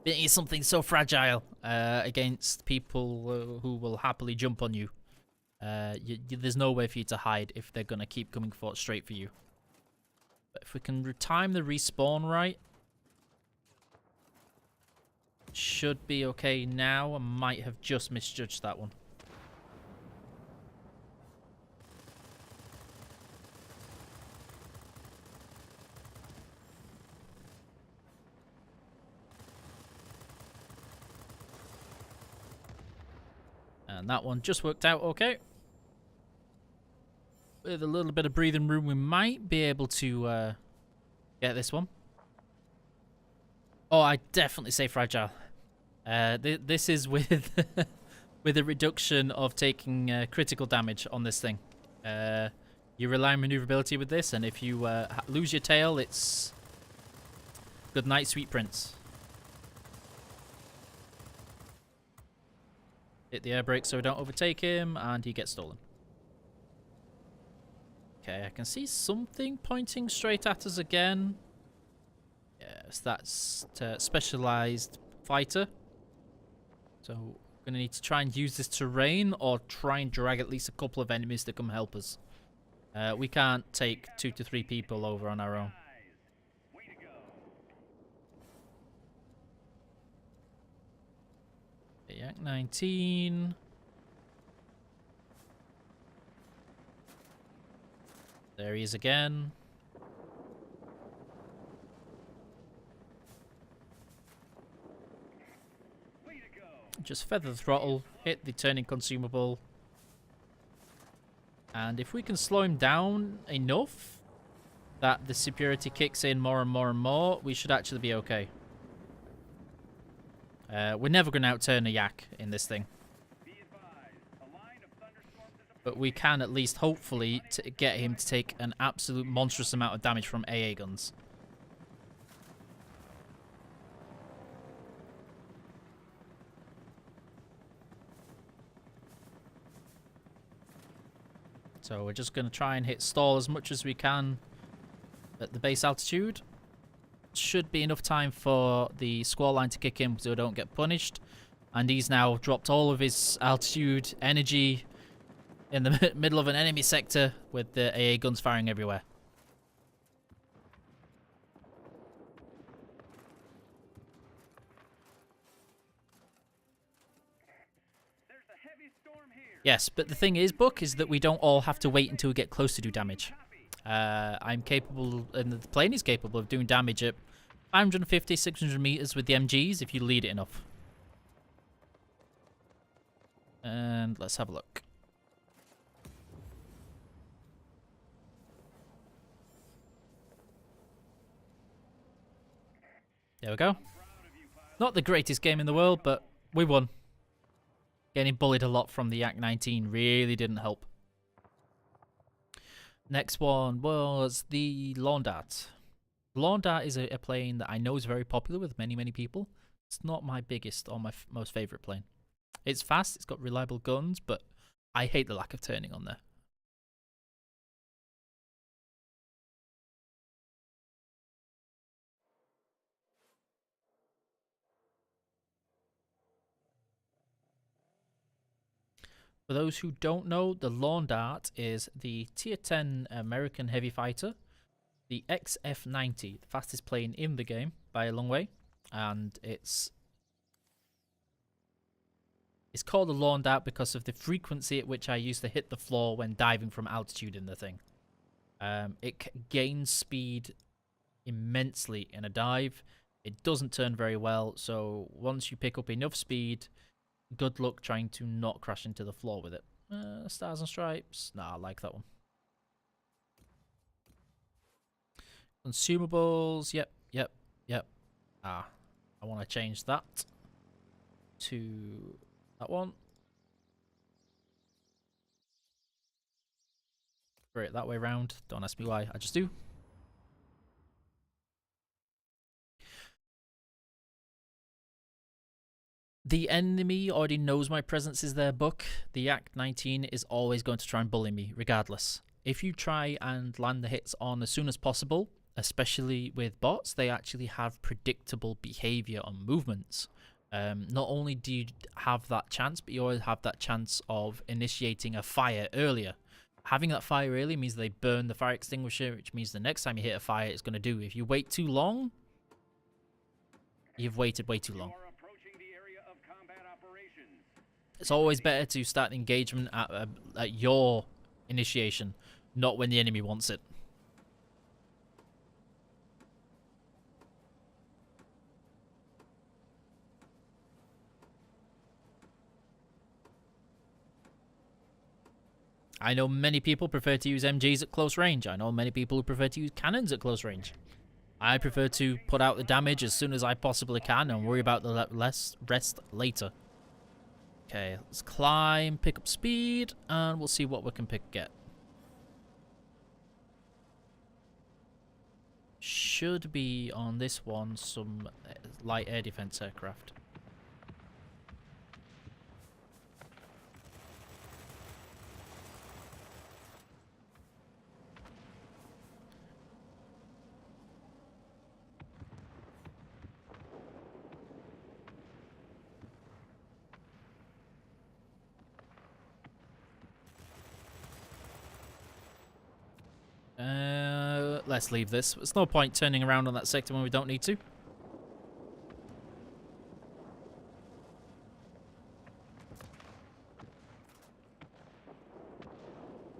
being something so fragile against people who will happily jump on you. There's no way for you to hide if they're going to keep coming straight for you. But if we can time the respawn right, should be okay now. I might have just misjudged that one. And that one just worked out okay. With a little bit of breathing room, we might be able to get this one. Oh, I definitely say fragile. This is with with a reduction of taking critical damage on this thing. You rely on maneuverability with this, and if you lose your tail, it's good night, sweet prince. Hit the air brake so we don't overtake him, and he gets stolen. Okay, I can see something pointing straight at us again. Yes, that's a specialized fighter. So we're going to need to try and use this terrain or try and drag at least a couple of enemies to come help us. We can't take 2 to 3 people over on our own. Way to go. Yak 19. There he is again. Way to go. Just feather the throttle, hit the turning consumable. And if we can slow him down enough that the superiority kicks in more and more and more, we should actually be okay. We're never going to outturn a yak in this thing. Be advised, a line of thunderstorms is But we can at least, hopefully, get him to take an absolute monstrous amount of damage from AA guns. So we're just going to try and hit stall as much as we can at the base altitude. Should be enough time for the squall line to kick in so we don't get punished. And he's now dropped all of his altitude energy in the middle of an enemy sector with the AA guns firing everywhere. There's a heavy storm here. Yes, but the thing is, Buck, is that we don't all have to wait until we get close to do damage. I'm capable, and the plane is capable of doing damage at 550, 600 meters with the MGs if you lead it enough. And let's have a look. There we go. Not the greatest game in the world, but we won. Getting bullied a lot from the Yak 19 really didn't help. Next one was the Lawn Dart. Lawn Dart is a plane that I know is very popular with many, many people. It's not my biggest or my most favourite plane. It's fast, it's got reliable guns, but I hate the lack of turning on there. For those who don't know, the Lawn Dart is the Tier 10 American heavy fighter, the XF-90, the fastest plane in the game by a long way, and it's called the Lawn Dart because of the frequency at which I used to hit the floor when diving from altitude in the thing. It gains speed immensely in a dive. It doesn't turn very well, so once you pick up enough speed, good luck trying to not crash into the floor with it. Stars and Stripes? Nah, I like that one. Consumables, yep. I want to change that to that one. Throw it that way round. Don't ask me why, I just do. The enemy already knows my presence is there, Buck. The Yak 19 is always going to try and bully me, regardless. If you try and land the hits on as soon as possible, especially with bots, they actually have predictable behavior on movements. Not only do you have that chance, but you always have that chance of initiating a fire earlier. Having that fire early means they burn the fire extinguisher, which means the next time you hit a fire, it's going to do. If you wait too long, you've waited way too long. It's always better to start engagement at your initiation, not when the enemy wants it. I know many people prefer to use MGs at close range. I know many people who prefer to use cannons at close range. I prefer to put out the damage as soon as I possibly can and worry about the rest later. Okay, let's climb, pick up speed, and we'll see what we can get. Should be on this one some light air defense aircraft. let's leave this. There's no point turning around on that sector when we don't need to.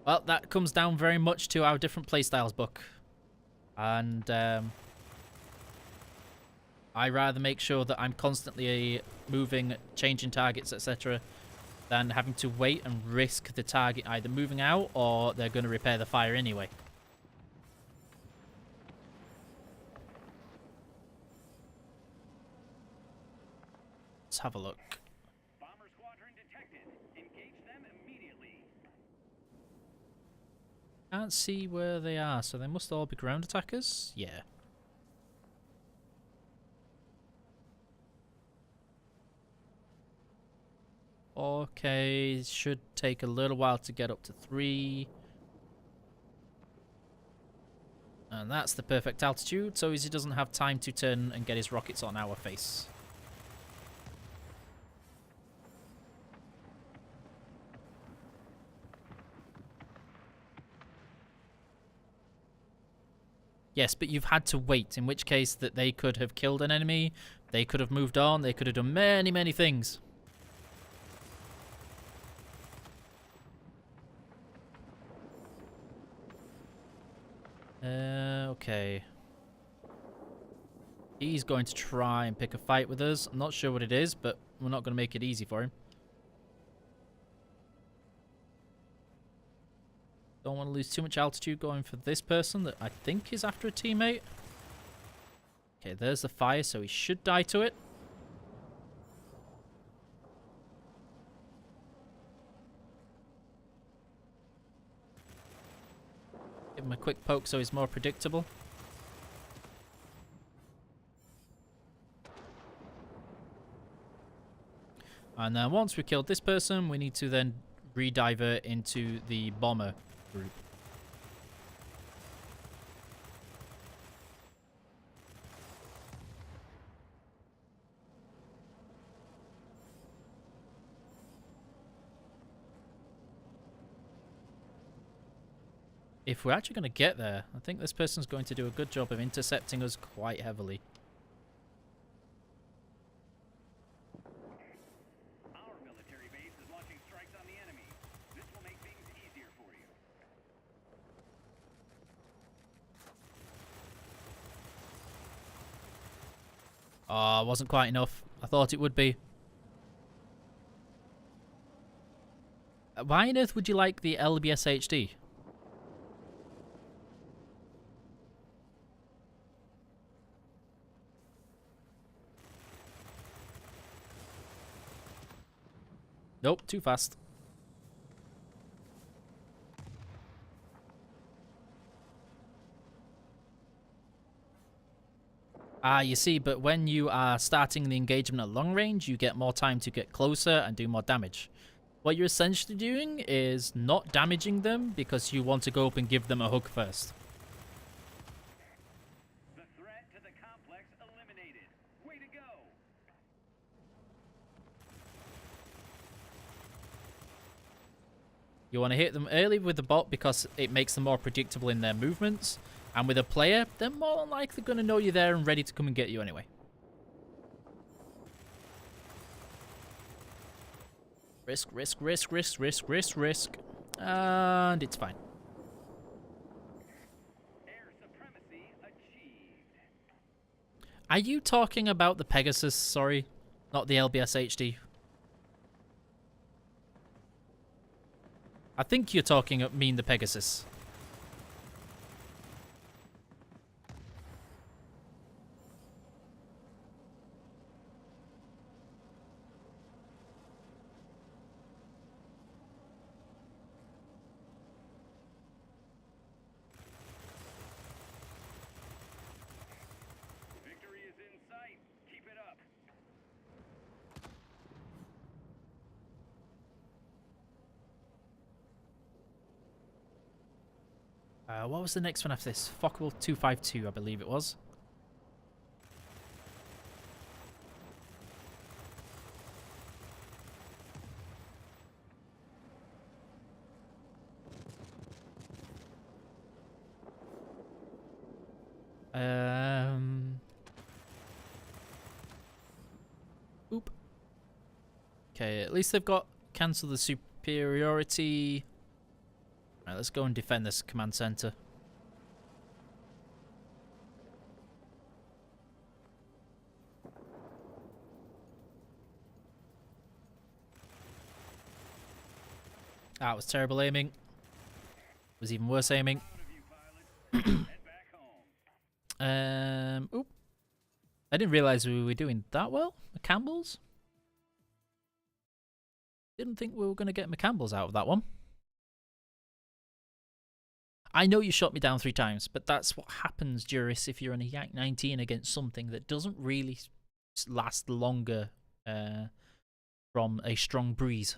Well, that comes down very much to our different playstyles book. And I rather make sure that I'm constantly moving, changing targets, etc., than having to wait and risk the target either moving out or they're going to repair the fire anyway. Let's have a look. Bomber squadron detected. Engage them immediately. Can't see where they are, so they must all be ground attackers? Yeah. Okay, should take a little while to get up to 3. And that's the perfect altitude, so he doesn't have time to turn and get his rockets on our face. Yes, but you've had to wait, in which case that they could have killed an enemy, they could have moved on, they could have done many, many things. Okay. He's going to try and pick a fight with us. I'm not sure what it is, but we're not going to make it easy for him. Don't want to lose too much altitude going for this person that I think is after a teammate. Okay, there's the fire, so he should die to it. Give him a quick poke so he's more predictable. And then once we killed this person, we need to then re-divert into the bomber group. If we're actually going to get there, I think this person's going to do a good job of intercepting us quite heavily. Our military base is launching strikes on the enemy. This will make things easier for you. Oh, wasn't quite enough. I thought it would be. Why on earth would you like the LBS HD? Nope, too fast. Ah, you see, but when you are starting the engagement at long range, you get more time to get closer and do more damage. What you're essentially doing is not damaging them because you want to go up and give them a hug first. The threat to the complex eliminated. Way to go! You want to hit them early with the bot because it makes them more predictable in their movements. And with a player, they're more than likely going to know you're there and ready to come and get you anyway. Risk, risk, risk, risk, risk, risk, risk. And it's fine. Air supremacy achieved. Are you talking about the Pegasus? Sorry, not the LBS HD. I think you're talking mean the Pegasus. Victory is in sight. Keep it up. What was the next one after this? Focke-Wulf 252, I believe it was. Okay, at least they've got cancel the superiority. Alright, let's go and defend this command center. That was terrible aiming. Was even worse aiming. Oop. I didn't realize we were doing that well. McCampbell's? Didn't think we were going to get McCampbell's out of that one. I know you shot me down 3 times, but that's what happens, Juris, if you're on a Yak 19 against something that doesn't really last longer from a strong breeze.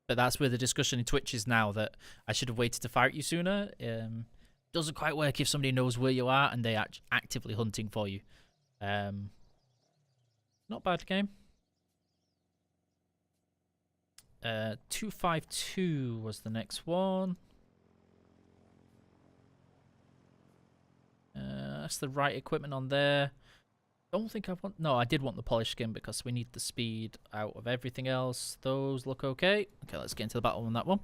But that's where the discussion in Twitch is now, that I should have waited to fire at you sooner. Doesn't quite work if somebody knows where you are and they're actively hunting for you. Not bad game. 252 was the next one. That's the right equipment on there. Don't think I want... No, I did want the polished skin because we need the speed out of everything else. Those look okay. Okay, let's get into the battle on that one.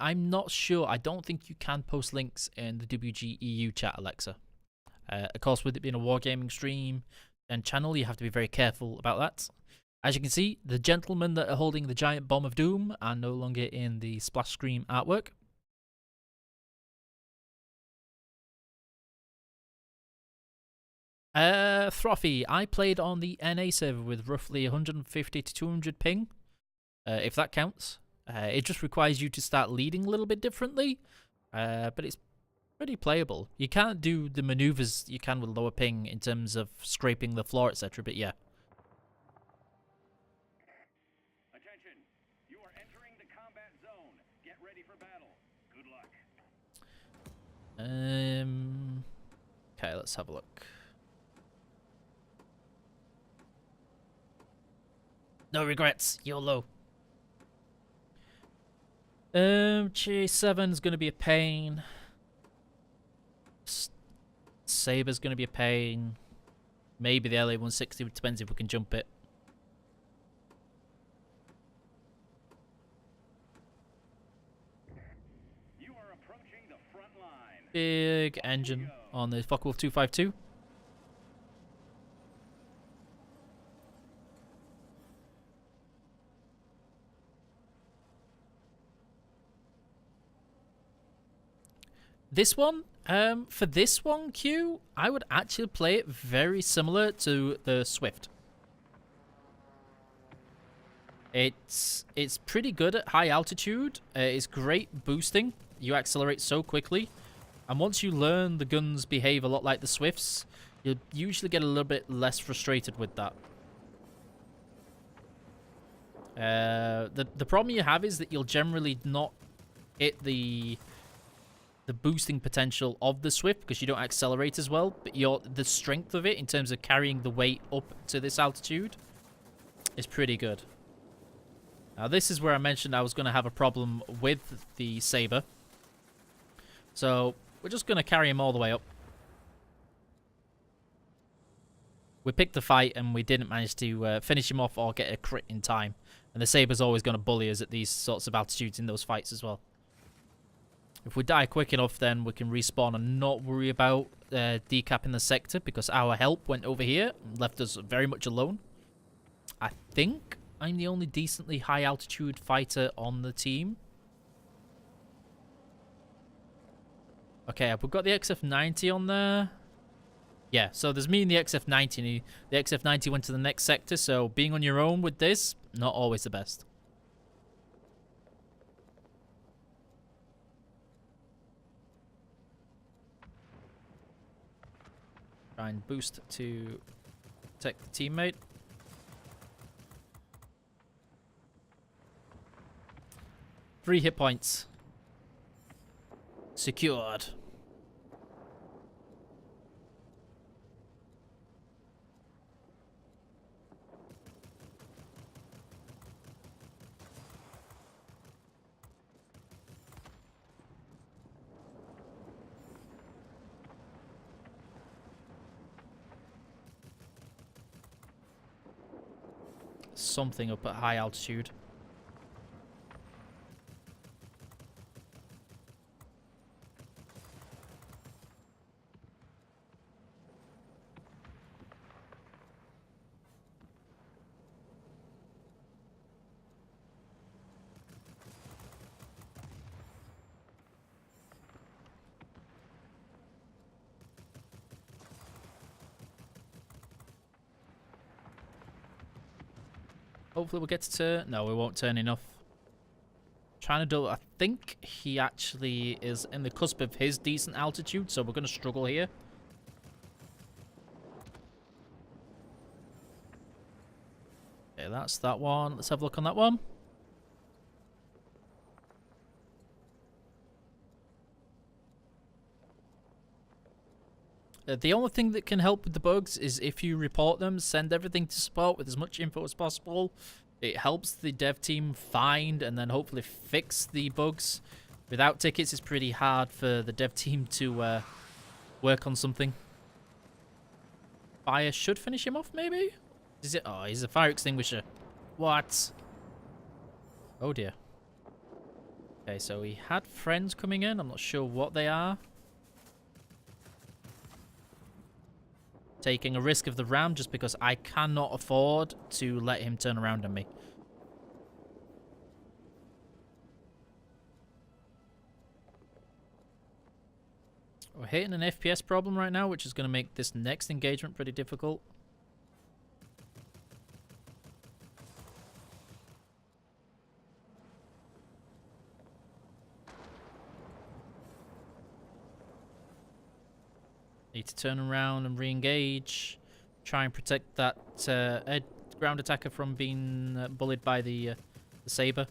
I'm not sure. I don't think you can post links in the WG EU chat, Alexa. Of course, with it being a wargaming stream and channel, you have to be very careful about that. As you can see, the gentlemen that are holding the giant bomb of doom are no longer in the splash screen artwork. Trophy. I played on the NA server with roughly 150 to 200 ping, if that counts. It just requires you to start leading a little bit differently, but it's pretty playable. You can't do the maneuvers you can with lower ping in terms of scraping the floor, etc., but yeah. Attention, you are entering the combat zone. Get ready for battle. Good luck. Okay, let's have a look. No regrets, YOLO. J7's gonna be a pain. Saber's gonna be a pain. Maybe the LA 160, depends if we can jump it. You are approaching the front line. Big engine on the Focke-Wulf 252. This one, for this one, Q, I would actually play it very similar to the Swift. It's pretty good at high altitude. It's great boosting. You accelerate so quickly. And once you learn the guns behave a lot like the Swifts, you'll usually get a little bit less frustrated with that. The problem you have is that you'll generally not hit the boosting potential of the Swift because you don't accelerate as well, but the strength of it in terms of carrying the weight up to this altitude is pretty good. Now this is where I mentioned I was going to have a problem with the Saber, so we're just going to carry him all the way up. We picked the fight and we didn't manage to finish him off or get a crit in time, and the Saber's always going to bully us at these sorts of altitudes in those fights as well. If we die quick enough, then we can respawn and not worry about decapping the sector because our help went over here and left us very much alone. I think I'm the only decently high altitude fighter on the team. Okay, we've got the XF90 on there. Yeah, so there's me and the XF90. The XF90 went to the next sector, so being on your own with this, not always the best. Try and boost to protect the teammate. Three hit points. Secured. something up at high altitude. Hopefully we'll get to turn. No, we won't turn enough. Trying to do. I think he actually is in the cusp of his decent altitude, so we're going to struggle here. Okay, that's that one. Let's have a look on that one. The only thing that can help with the bugs is if you report them, send everything to support with as much info as possible. It helps the dev team find and then hopefully fix the bugs. Without tickets, it's pretty hard for the dev team to work on something. Fire should finish him off, maybe? Is it? Oh, he's a fire extinguisher. What? Oh, dear. Okay, so he had friends coming in. I'm not sure what they are. Taking a risk of the ram just because I cannot afford to let him turn around on me. We're hitting an FPS problem right now, which is going to make this next engagement pretty difficult. Need to turn around and re-engage. Try and protect that ground attacker from being bullied by the saber.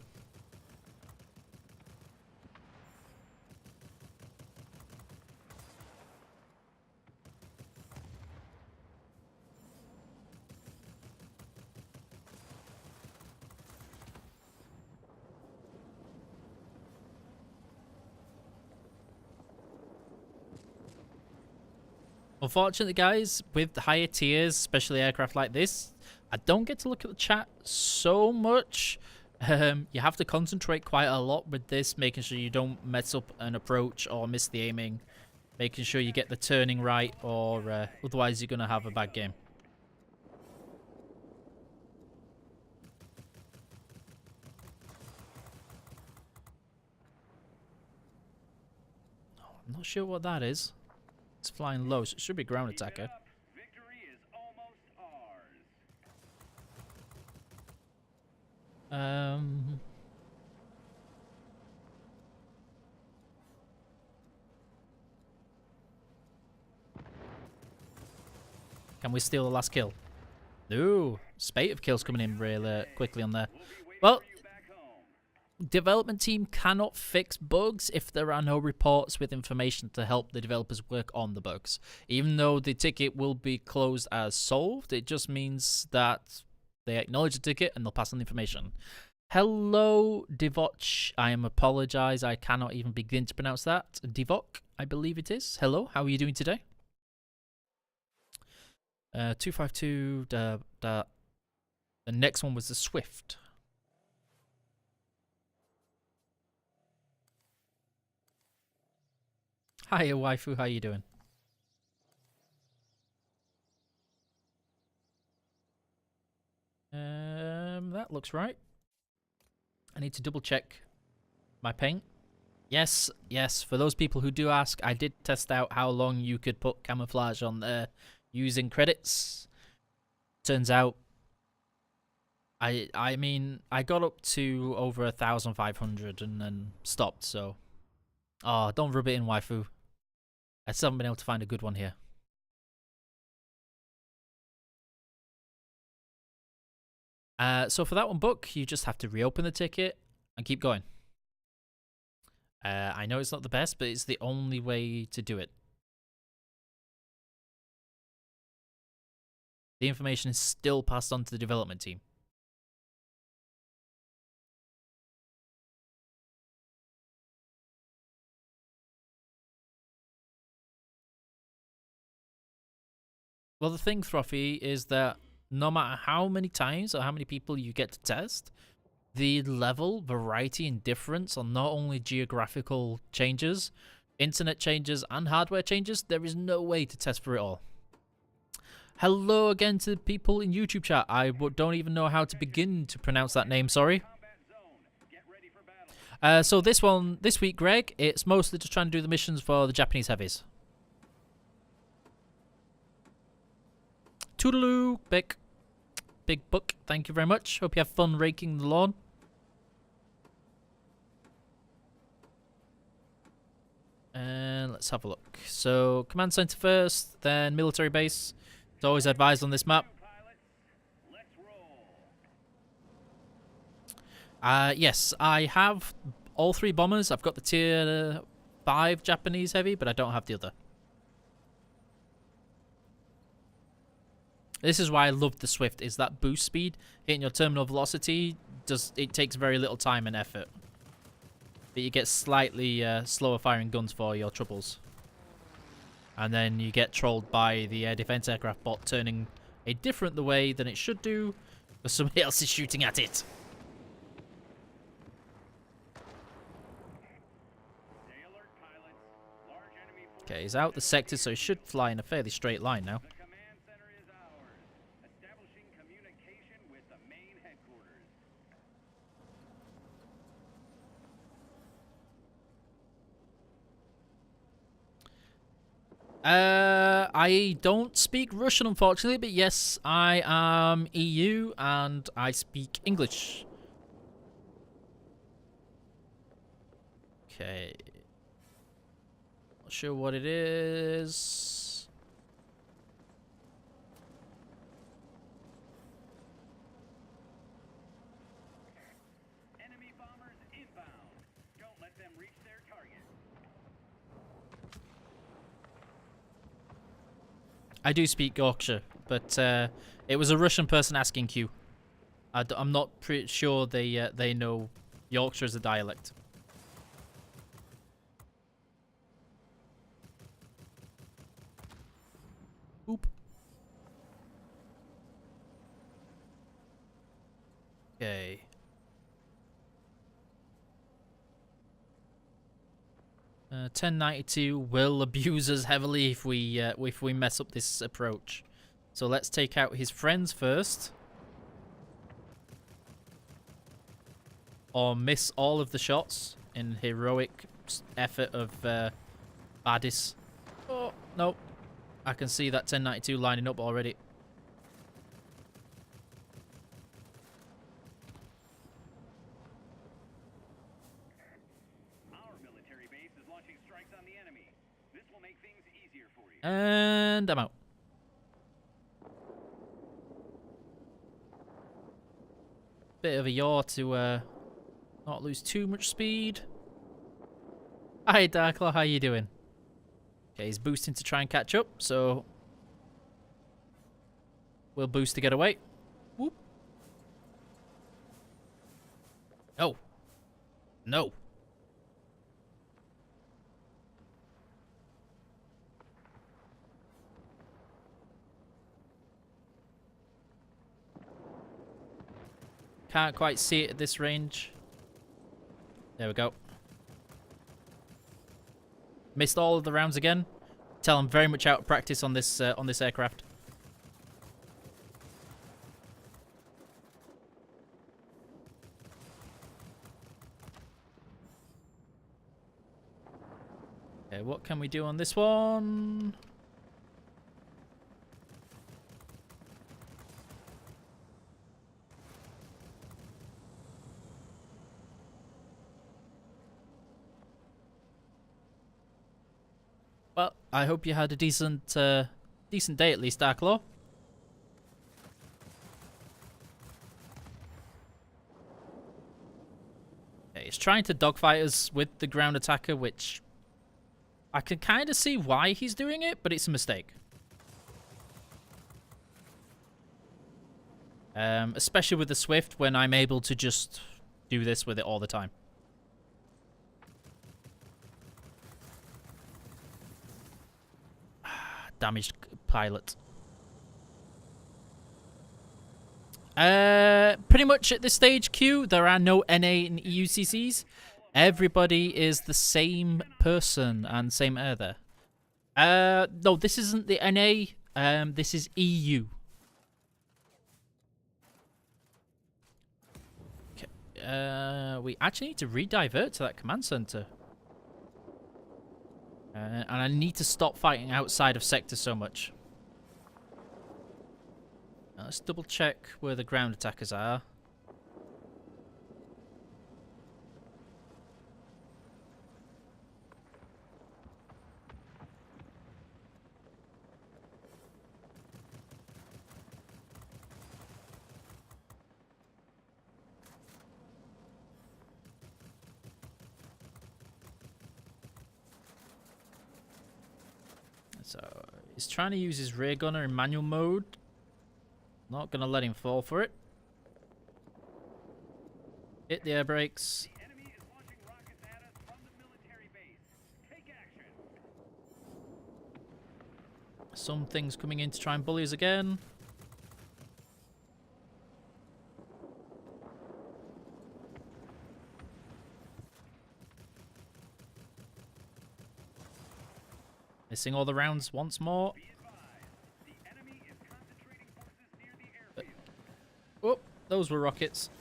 Unfortunately, guys, with higher tiers, especially aircraft like this, I don't get to look at the chat so much. You have to concentrate quite a lot with this, making sure you don't mess up an approach or miss the aiming, making sure you get the turning right, or otherwise you're going to have a bad game. I'm not sure what that is. It's flying low, so it should be ground attacker. Victory is almost ours. Can we steal the last kill? No. Spate of kills coming in really quickly on there. Well, development team cannot fix bugs if there are no reports with information to help the developers work on the bugs. Even though the ticket will be closed as solved, it just means that they acknowledge the ticket and they'll pass on the information. Hello, Divoch. I apologize. I cannot even begin to pronounce that. Divok, I believe it is. Hello, how are you doing today? 252. The next one was the Swift. Hiya, waifu. How you doing? That looks right. I need to double check my paint. Yes, yes. For those people who do ask, I did test out how long you could put camouflage on there using credits. Turns out, I mean, I got up to over 1,500 and then stopped. So, oh, don't rub it in, waifu. I still haven't been able to find a good one here. So for that one book, you just have to reopen the ticket and keep going. I know it's not the best, but it's the only way to do it. The information is still passed on to the development team. Well, the thing, Trophy, is that no matter how many times or how many people you get to test, the level, variety, and difference on not only geographical changes, internet changes, and hardware changes, there is no way to test for it all. Hello again to the people in YouTube chat. I don't even know how to begin to pronounce that name, sorry. So this week, Greg, it's mostly just trying to do the missions for the Japanese heavies. Toodaloo, big book. Thank you very much. Hope you have fun raking the lawn. And let's have a look. So, command center first, then military base. It's always advised on this map. Yes, I have all 3 bombers. I've got the tier 5 Japanese heavy, but I don't have the other. This is why I love the Swift, is that boost speed. Hitting your terminal velocity, it takes very little time and effort. But you get slightly slower firing guns for your troubles. And then you get trolled by the air defense aircraft bot turning a different the way than it should do, because somebody else is shooting at it. Okay, he's out the sector, so he should fly in a fairly straight line now. I don't speak Russian, unfortunately, but yes, I am EU and I speak English. Okay. Not sure what it is. Enemy bombers inbound. Don't let them reach their target. I do speak Yorkshire, but it was a Russian person asking Q. I'm not pretty sure they know Yorkshire as a dialect. Oop. Okay. Uh, 1092 will abuse us heavily if we mess up this approach. So let's take out his friends first. Or miss all of the shots in heroic effort of baddies. Oh, no. I can see that 1092 lining up already. Our military base is launching strikes on the enemy. This will make things easier for you. And I'm out. Bit of a yaw to not lose too much speed. Hi Darklaw, how you doing? Okay, he's boosting to try and catch up, so we'll boost to get away. Whoop. No. No. Can't quite see it at this range. There we go. Missed all of the rounds again. Tell I'm very much out of practice on this aircraft. Okay, what can we do on this one? Well, I hope you had a decent day at least, Darklaw. Okay, he's trying to dogfight us with the ground attacker, which I can kind of see why he's doing it, but it's a mistake. Especially with the Swift, when I'm able to just do this with it all the time. Damaged pilot. Pretty much at this stage, Q, there are no NA and EUCCs. Everybody is the same person and same air there. No, this isn't the NA. This is EU. Okay. We actually need to redivert to that command center. And I need to stop fighting outside of sector so much. Now, let's double check where the ground attackers are. So, he's trying to use his rear gunner in manual mode. Not going to let him fall for it. Hit the air brakes. The enemy is launching rockets at us from the military base. Take action. Some things coming in to try and bully us again. Missing all the rounds once more. Be advised, the enemy is concentrating forces near the airfield. Oh, those were rockets.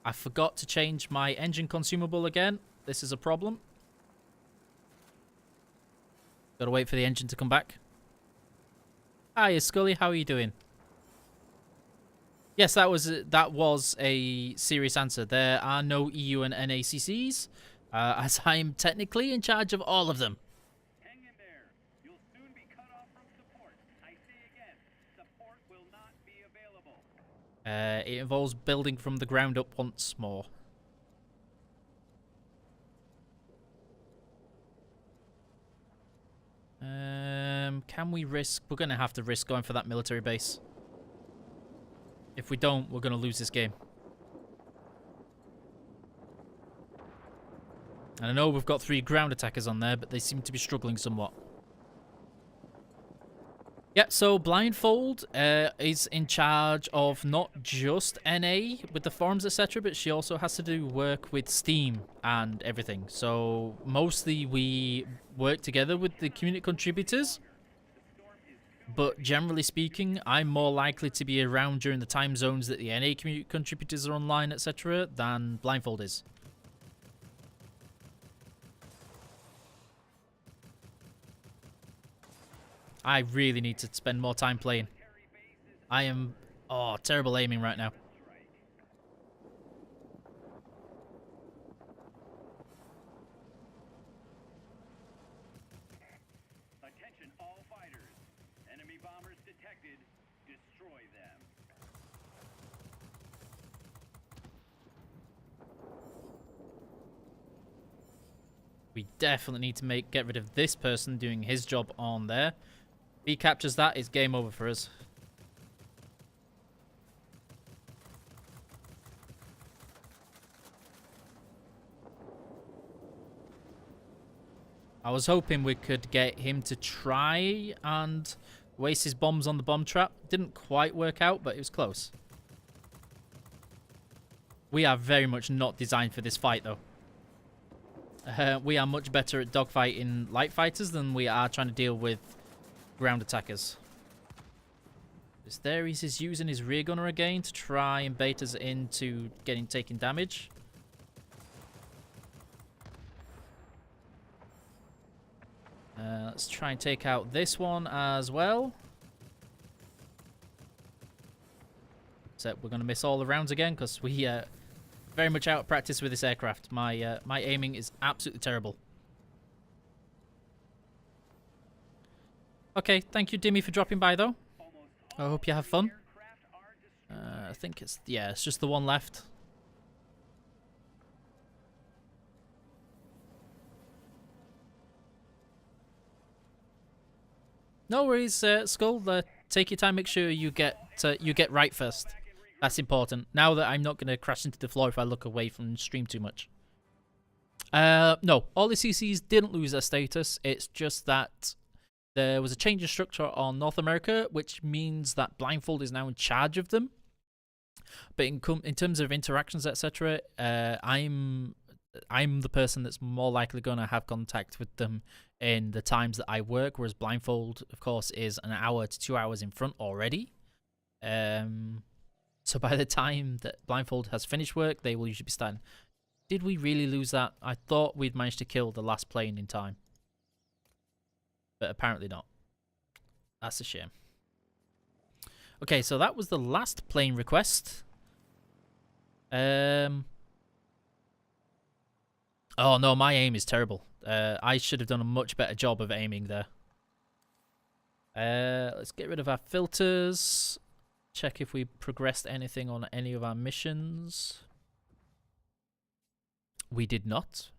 I forgot to change my engine consumable again. This is a problem. Gotta wait for the engine to come back. Hiya, Scully. How are you doing? Yes, that was a serious answer. There are no EU and NACCs, as I am technically in charge of all of them. Hang in there. You'll soon be cut off from support. I say again, support will not be available. It involves building from the ground up once more. Can we risk? We're going to have to risk going for that military base. If we don't, we're going to lose this game. And I know we've got 3 ground attackers on there, but they seem to be struggling somewhat. Yeah, so Blindfold is in charge of not just NA with the forums, etc., but she also has to do work with Steam and everything. So mostly we work together with the community contributors, but generally speaking, I'm more likely to be around during the time zones that the NA community contributors are online, etc., than Blindfold is. I really need to spend more time playing. I am, terrible aiming right now. Attention all fighters. Enemy bombers detected. Destroy them. We definitely need to get rid of this person doing his job on there. If he captures that, it's game over for us. I was hoping we could get him to try and waste his bombs on the bomb trap. Didn't quite work out, but it was close. We are very much not designed for this fight, though. We are much better at dogfighting light fighters than we are trying to deal with ground attackers. He's just using his rear gunner again to try and bait us into taking damage. Let's try and take out this one as well. So we're going to miss all the rounds again because we very much out of practice with this aircraft. My aiming is absolutely terrible. Okay, thank you, Dimmy, for dropping by, though. I hope you have fun. I think it's just the one left. No worries, Skull. Take your time. Make sure you get right first. That's important. Now that I'm not going to crash into the floor if I look away from the stream too much. No, all the CCs didn't lose their status. It's just that There was a change in structure on North America, which means that Blindfold is now in charge of them. But in terms of interactions, etc., I'm the person that's more likely going to have contact with them in the times that I work, whereas Blindfold, of course, is an hour to 2 hours in front already. So by the time that Blindfold has finished work, they will usually be starting. Did we really lose that? I thought we'd managed to kill the last plane in time. But apparently not. That's a shame. Okay, so that was the last plane request. Oh no, my aim is terrible. I should have done a much better job of aiming there. Let's get rid of our filters. Check if we progressed anything on any of our missions. We did not.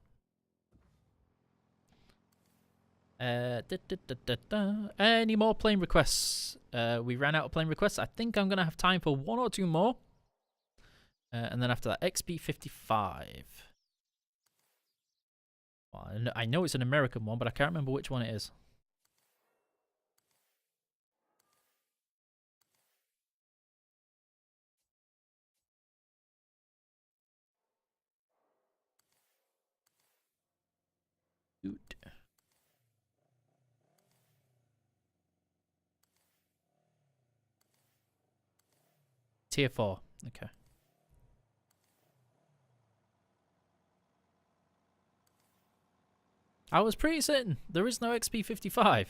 Any more plane requests? We ran out of plane requests. I think I'm going to have time for 1 or 2 more. And then after that, XP55. Well, I know it's an American one, but I can't remember which one it is. Dude. Tier 4. Okay. I was pretty certain there is no XP55.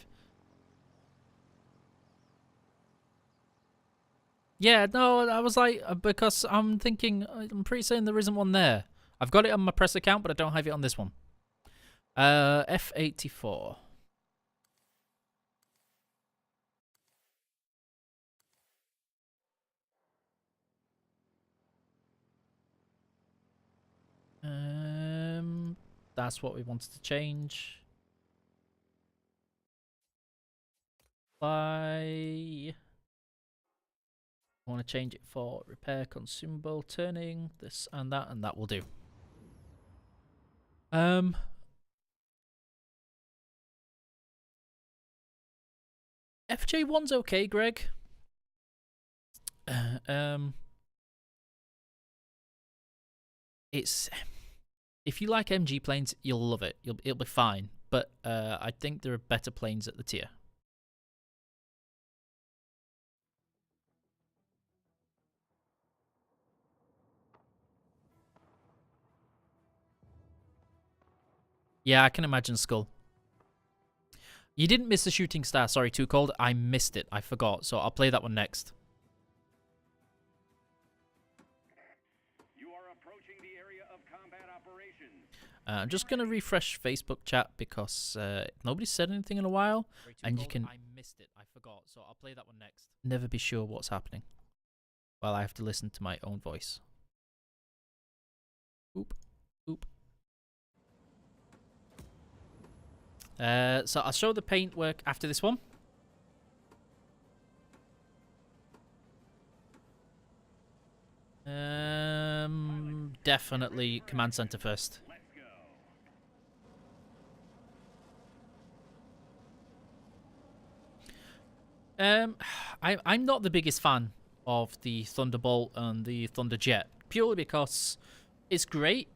Yeah, no, I was like, because I'm thinking, I'm pretty certain there isn't one there. I've got it on my press account, but I don't have it on this one. F84. That's what we wanted to change. I want to change it for repair consumable turning, this and that will do. FJ1's okay, Greg. It's, if you like MG planes, you'll love it. It'll be fine. But I think there are better planes at the tier. Yeah, I can imagine Skull. You didn't miss the shooting star. Sorry, Too Cold. I missed it. I forgot. So I'll play that one next. You are approaching the area of combat operations. I'm just going to refresh Facebook chat because nobody's said anything in a while. And you can... I missed it. I forgot. So I'll play that one next. Never be sure what's happening. Well, I have to listen to my own voice. Oop. Oop. So I'll show the paint work after this one. Definitely command center first. I'm not the biggest fan of the Thunderbolt and the Thunderjet, purely because it's great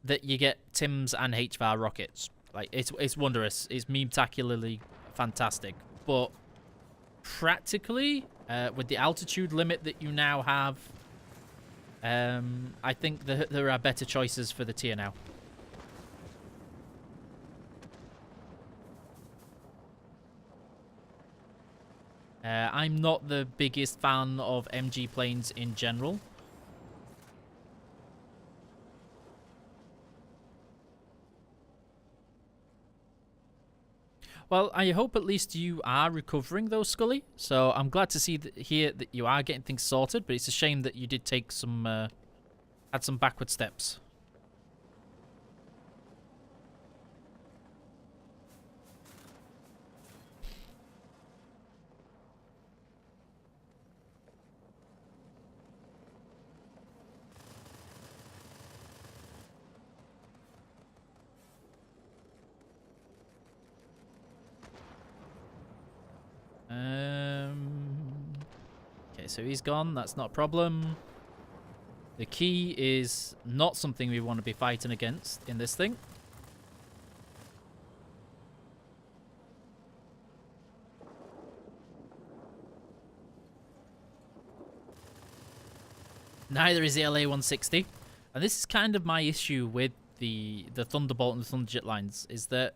that you get Tims and HVAR rockets. Like, it's wondrous. It's meme-tacularly fantastic. But practically, with the altitude limit that you now have, I think that there are better choices for the tier now. I'm not the biggest fan of MG planes in general. Well, I hope at least you are recovering though, Scully. So I'm glad to see here that you are getting things sorted, but it's a shame that you did take some, had some backward steps. so he's gone. That's not a problem. The key is not something we want to be fighting against in this thing. Neither is the LA-160. And this is kind of my issue with the Thunderbolt and the Thunderjet lines, is that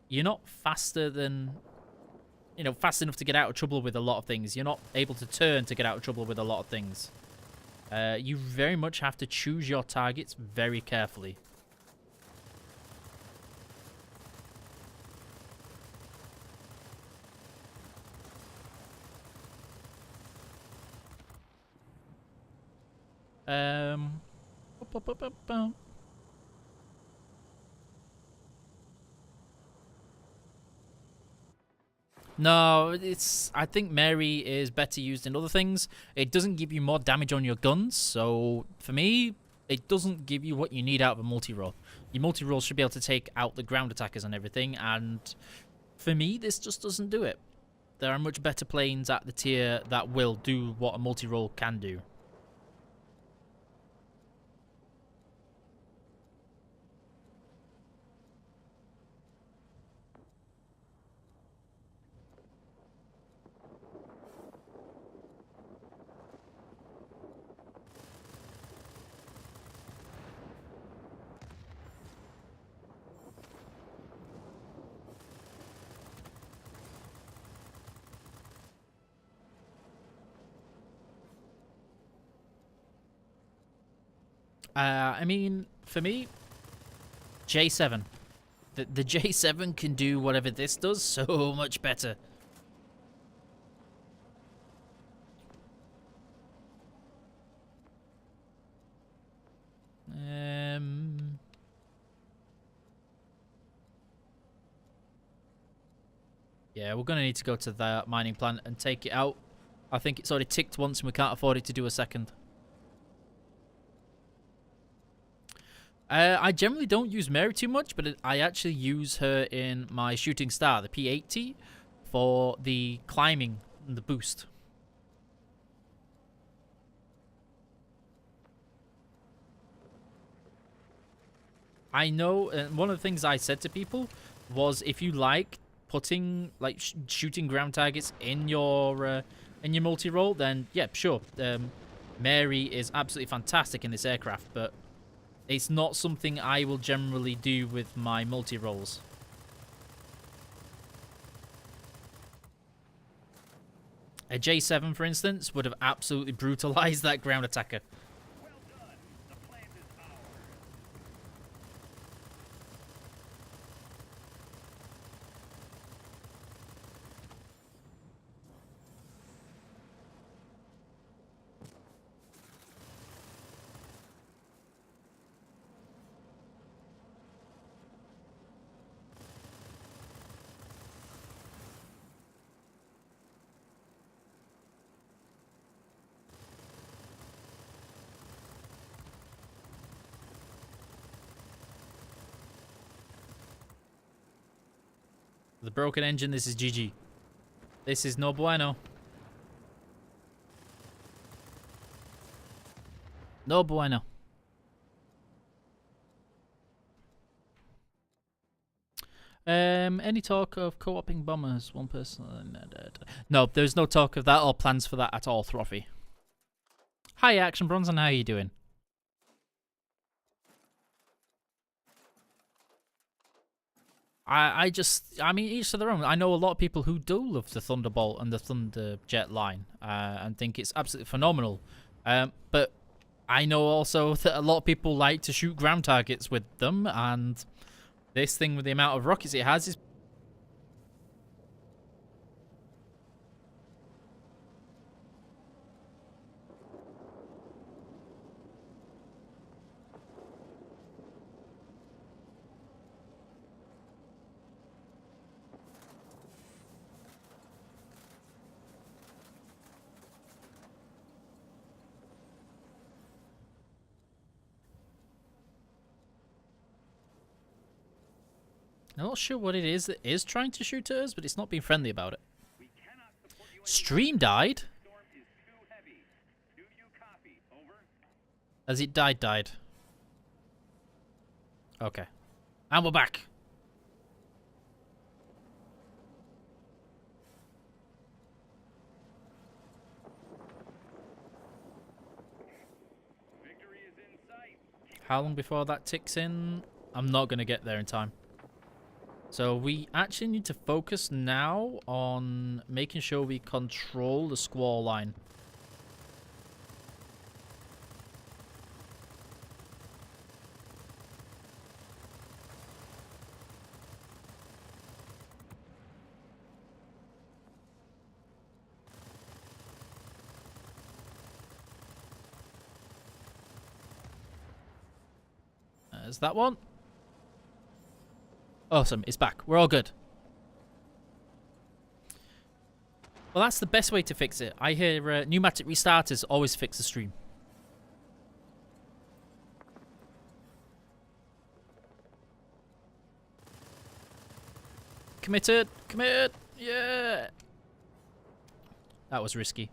you're not faster than... You know, fast enough to get out of trouble with a lot of things. You're not able to turn to get out of trouble with a lot of things. You very much have to choose your targets very carefully. No, I think Mary is better used in other things. It doesn't give you more damage on your guns, so for me, it doesn't give you what you need out of a multi-roll. Your multi-roll should be able to take out the ground attackers and everything, and for me, this just doesn't do it. There are much better planes at the tier that will do what a multi-roll can do. I mean, for me, J7. The J7 can do whatever this does so much better. Yeah, we're going to need to go to that mining plant and take it out. I think it's already ticked once and we can't afford it to do a second. I generally don't use Mary too much, but I actually use her in my shooting star, the P80, for the climbing and the boost. I know, and one of the things I said to people was, if you like putting like shooting ground targets in your multi-role, then yeah, sure. Mary is absolutely fantastic in this aircraft, but it's not something I will generally do with my multi-rolls. A J7, for instance, would have absolutely brutalized that ground attacker. Well done. The plant is ours. The broken engine, this is GG. This is no bueno. No bueno. Any talk of co-oping bombers? One person. No, there's no talk of that or plans for that at all, Trophy. Hi, Action Bronson. How are you doing? I mean, each to their own. I know a lot of people who do love the Thunderbolt and the Thunderjet line and think it's absolutely phenomenal. But I know also that a lot of people like to shoot ground targets with them, and this thing with the amount of rockets it has is... I'm not sure what it is that is trying to shoot at us, but it's not being friendly about it. Stream died? Has it died? Okay. And we're back. Victory is in sight. How long before that ticks in? I'm not going to get there in time. So we actually need to focus now on making sure we control the squall line. There's that one. Awesome, it's back. We're all good. Well, that's the best way to fix it. I hear pneumatic restarters always fix the stream. Committed. Committed. Yeah. That was risky.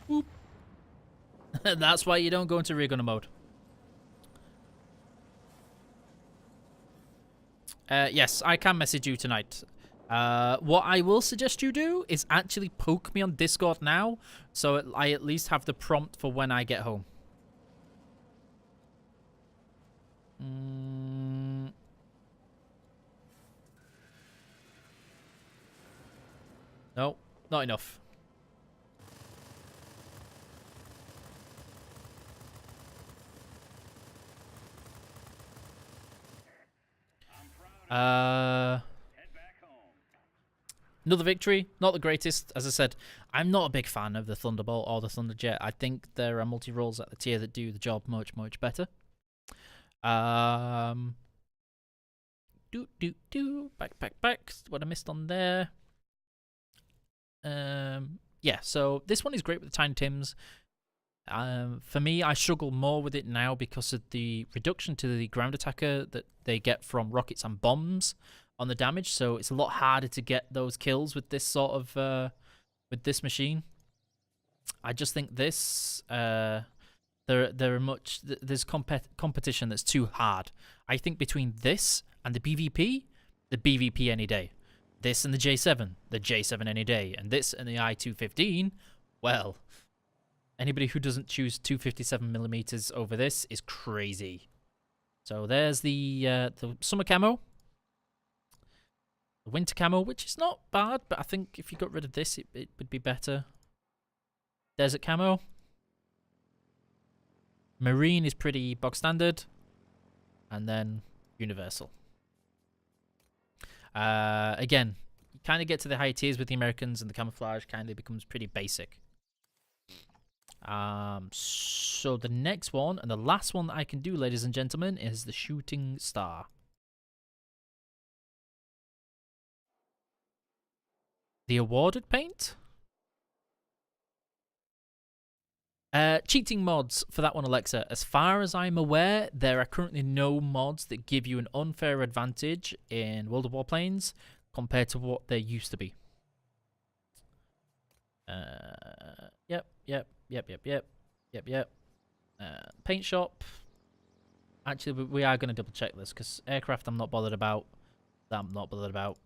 Whoop. That's why you don't go into rear gunner mode. Yes, I can message you tonight. What I will suggest you do is actually poke me on Discord now, so I at least have the prompt for when I get home. No, not enough. Head back home. Another victory, not the greatest. As I said, I'm not a big fan of the Thunderbolt or the Thunderjet. I think there are multi-rolls at the tier that do the job much, much better. Back. What I missed on there. Yeah, so this one is great with the Tiny Tims. For me, I struggle more with it now because of the reduction to the ground attacker that they get from rockets and bombs on the damage. So it's a lot harder to get those kills with this sort of with this machine. I just think this there's competition that's too hard. I think between this and the BVP any day. This and the J7 any day, and this and the I-215, well, anybody who doesn't choose 257mm over this is crazy. So there's the summer camo, the winter camo, which is not bad, but I think if you got rid of this, it would be better. Desert camo. Marine is pretty bog standard, and then universal. Again, you kind of get to the high tiers with the Americans, and the camouflage kind of becomes pretty basic. So the next one, and the last one that I can do, ladies and gentlemen, is the shooting star. The awarded paint? Cheating mods for that one, Alexa. As far as I'm aware, there are currently no mods that give you an unfair advantage in World of Warplanes compared to what there used to be. Yep. Paint shop. Actually, we are going to double check this because aircraft I'm not bothered about. That I'm not bothered about.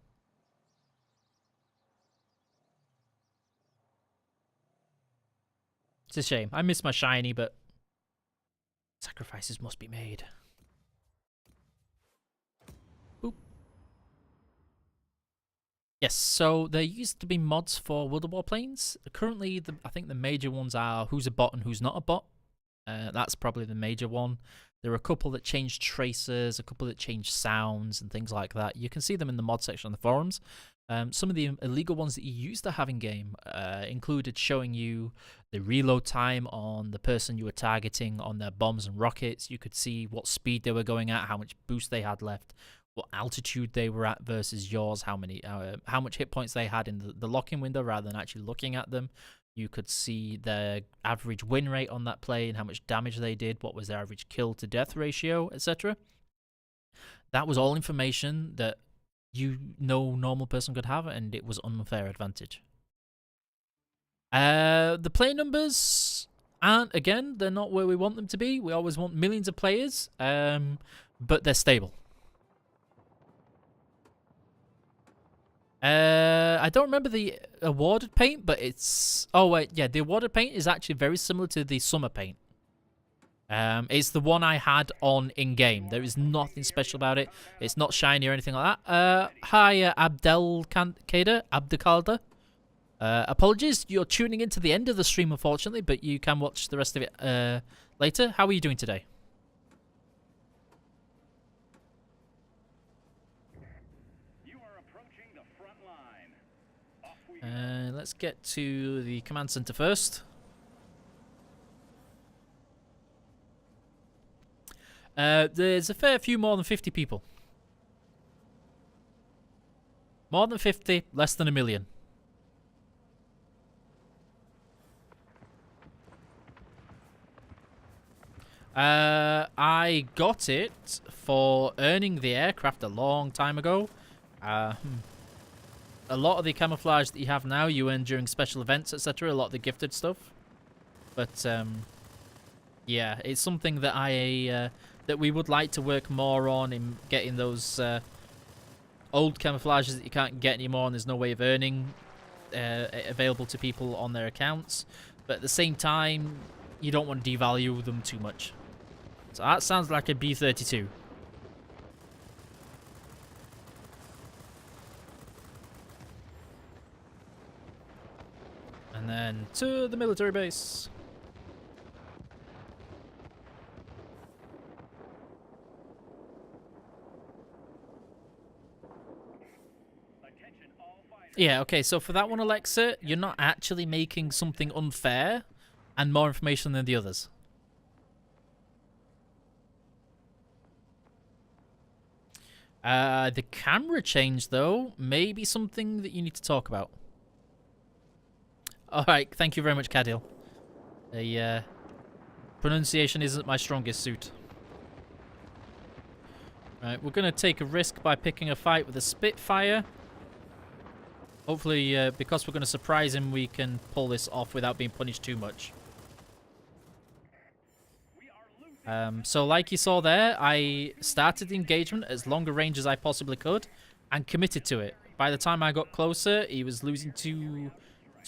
It's a shame. I miss my shiny, but sacrifices must be made. Boop. Yes, so there used to be mods for World of Warplanes. Currently, I think the major ones are who's a bot and who's not a bot. That's probably the major one. There are a couple that change tracers, a couple that change sounds and things like that. You can see them in the mod section on the forums. Some of the illegal ones that you used to have in game included showing you the reload time on the person you were targeting on their bombs and rockets. You could see what speed they were going at, how much boost they had left, what altitude they were at versus yours, how much hit points they had in the lock-in window rather than actually looking at them. You could see the average win rate on that plane, how much damage they did, what was their average kill to death ratio, etc. That was all information that no normal person could have, and it was unfair advantage. The play numbers aren't, again, they're not where we want them to be. We always want millions of players, but they're stable. I don't remember the awarded paint, but it's... Oh, wait, yeah, the awarded paint is actually very similar to the summer paint. It's the one I had on in-game. There is nothing special about it. It's not shiny or anything like that. Hi, Abdelkader. Apologies, you're tuning into the end of the stream, unfortunately, but you can watch the rest of it later. How are you doing today? Let's get to the command center first. There's a fair few more than 50 people. More than 50, less than 1 million. I got it for earning the aircraft a long time ago. A lot of the camouflage that you have now, you earn during special events, etc. A lot of the gifted stuff. But, yeah, it's something that that we would like to work more on in getting those old camouflages that you can't get anymore and there's no way of earning available to people on their accounts. But at the same time, you don't want to devalue them too much. So that sounds like a B-32. And then to the military base. Yeah, okay, so for that one, Alexa, you're not actually making something unfair and more information than the others. The camera change, though, may be something that you need to talk about. Alright, thank you very much, Cadil. Pronunciation isn't my strongest suit. Right, we're going to take a risk by picking a fight with a Spitfire. Hopefully, because we're going to surprise him, we can pull this off without being punished too much. So like you saw there, I started the engagement as long a range as I possibly could and committed to it. By the time I got closer, he was losing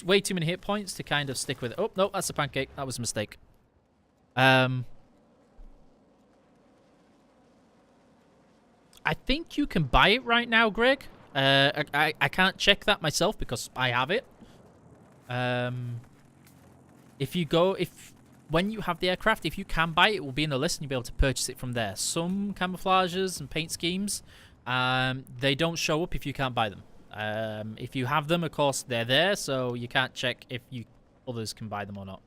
way too many hit points to kind of stick with it. Oh, no, that's a pancake. That was a mistake. I think you can buy it right now, Greg. I can't check that myself because I have it. When you have the aircraft, if you can buy it, it will be in the list and you'll be able to purchase it from there. Some camouflages and paint schemes, they don't show up if you can't buy them. If you have them, of course, they're there, so you can't check if others can buy them or not.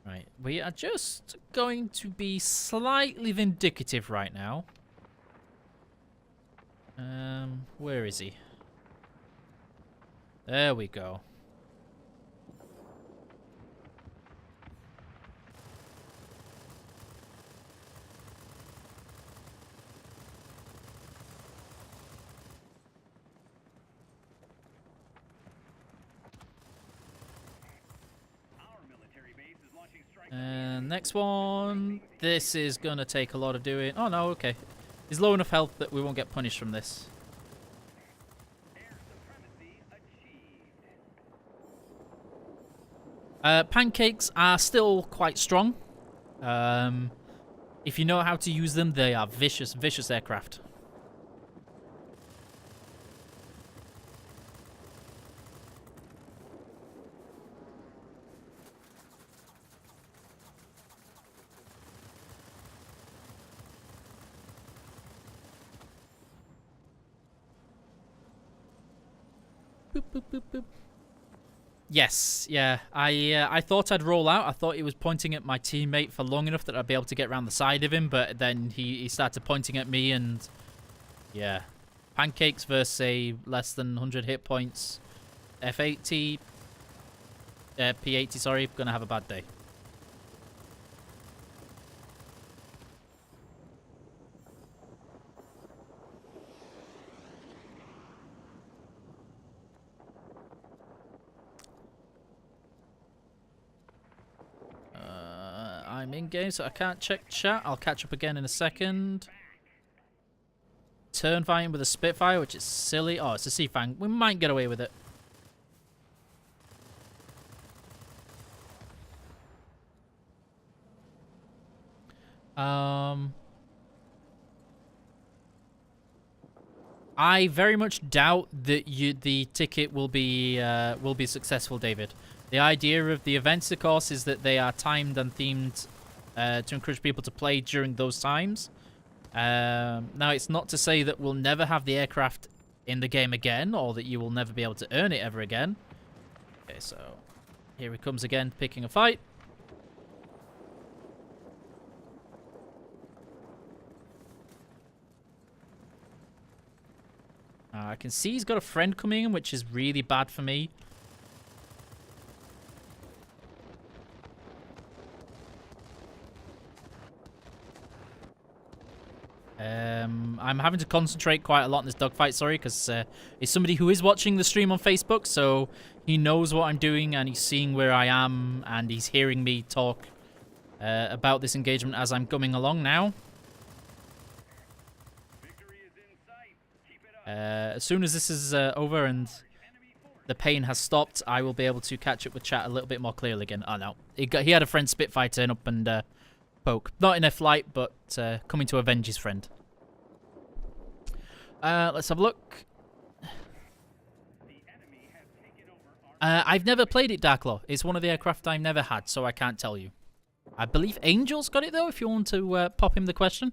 Right, we are just going to be slightly vindicative right now. Where is he? There we go. And next one. This is going to take a lot of doing. Oh, no, okay. He's low enough health that we won't get punished from this. Pancakes are still quite strong. If you know how to use them, they are vicious, vicious aircraft. Boop, boop, boop, boop. Yes, yeah. I thought I'd roll out. I thought he was pointing at my teammate for long enough that I'd be able to get around the side of him, but then he started pointing at me and... Yeah. Pancakes versus a less than 100 hit points F-80. P80, sorry. Gonna have a bad day. I'm in game, so I can't check chat. I'll catch up again in a second. Turn fighting with a Spitfire, which is silly. Oh, it's a Seafang. We might get away with it. I very much doubt that the ticket will be successful, David. The idea of the events, of course, is that they are timed and themed to encourage people to play during those times. Now, it's not to say that we'll never have the aircraft in the game again, or that you will never be able to earn it ever again. Okay, so here he comes again, picking a fight. I can see he's got a friend coming in, which is really bad for me. I'm having to concentrate quite a lot in this dogfight, sorry, because it's somebody who is watching the stream on Facebook, so he knows what I'm doing, and he's seeing where I am, and he's hearing me talk about this engagement as I'm coming along now. As soon as this is over and the pain has stopped, I will be able to catch up with chat a little bit more clearly again. Oh, no. He had a friend Spitfire turn up and poke. Not in a flight, but coming to avenge his friend. Let's have a look. I've never played it, Darklaw. It's one of the aircraft I've never had, so I can't tell you. I believe Angel's got it, though, if you want to pop him the question.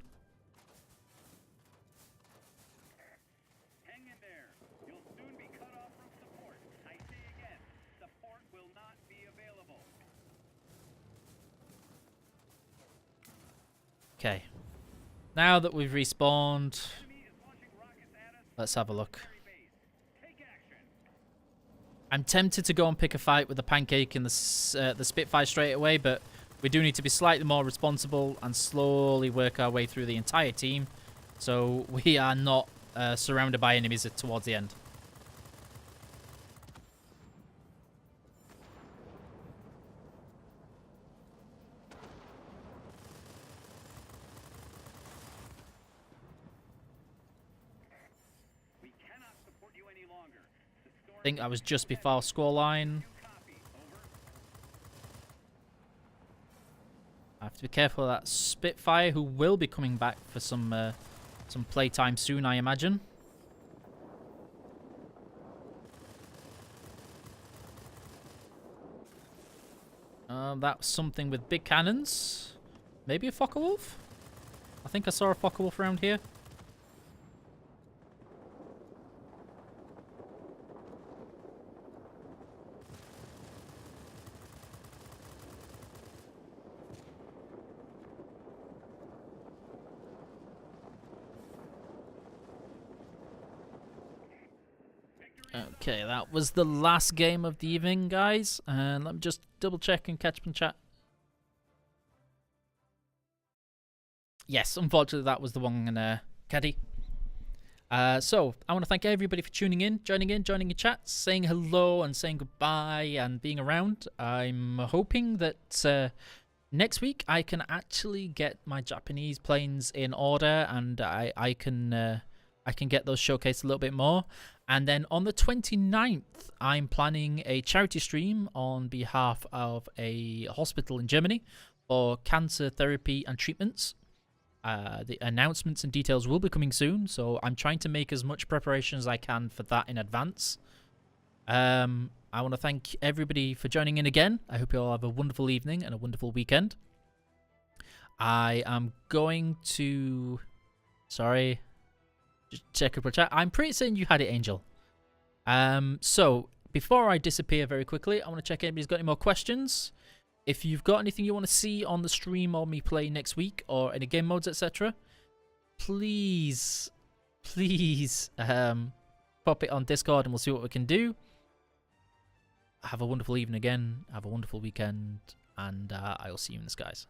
Okay. Now that we've respawned, let's have a look. I'm tempted to go and pick a fight with the Pancake and the Spitfire straight away, but we do need to be slightly more responsible and slowly work our way through the entire team, so we are not surrounded by enemies towards the end. I think I was just before scoreline. I have to be careful of that Spitfire, who will be coming back for some playtime soon, I imagine. That's something with big cannons. Maybe a Focke-Wulf? I think I saw a Focke-Wulf around here. Okay, that was the last game of the evening, guys. And let me just double check and catch up in chat. Yes, unfortunately, that was the one caddy. So, I want to thank everybody for tuning in, joining your chat, saying hello and saying goodbye and being around. I'm hoping that next week I can actually get my Japanese planes in order and I can get those showcased a little bit more. And then on the 29th, I'm planning a charity stream on behalf of a hospital in Germany for cancer therapy and treatments. The announcements and details will be coming soon, so I'm trying to make as much preparation as I can for that in advance. I want to thank everybody for joining in again. I hope you all have a wonderful evening and a wonderful weekend. I am going to... Sorry... Just check up our chat. I'm pretty certain you had it, Angel. So, before I disappear very quickly, I want to check anybody's got any more questions. If you've got anything you want to see on the stream or me play next week, or any game modes, etc., please pop it on Discord and we'll see what we can do. have a wonderful evening again. Have a wonderful weekend, and I will see you in the skies.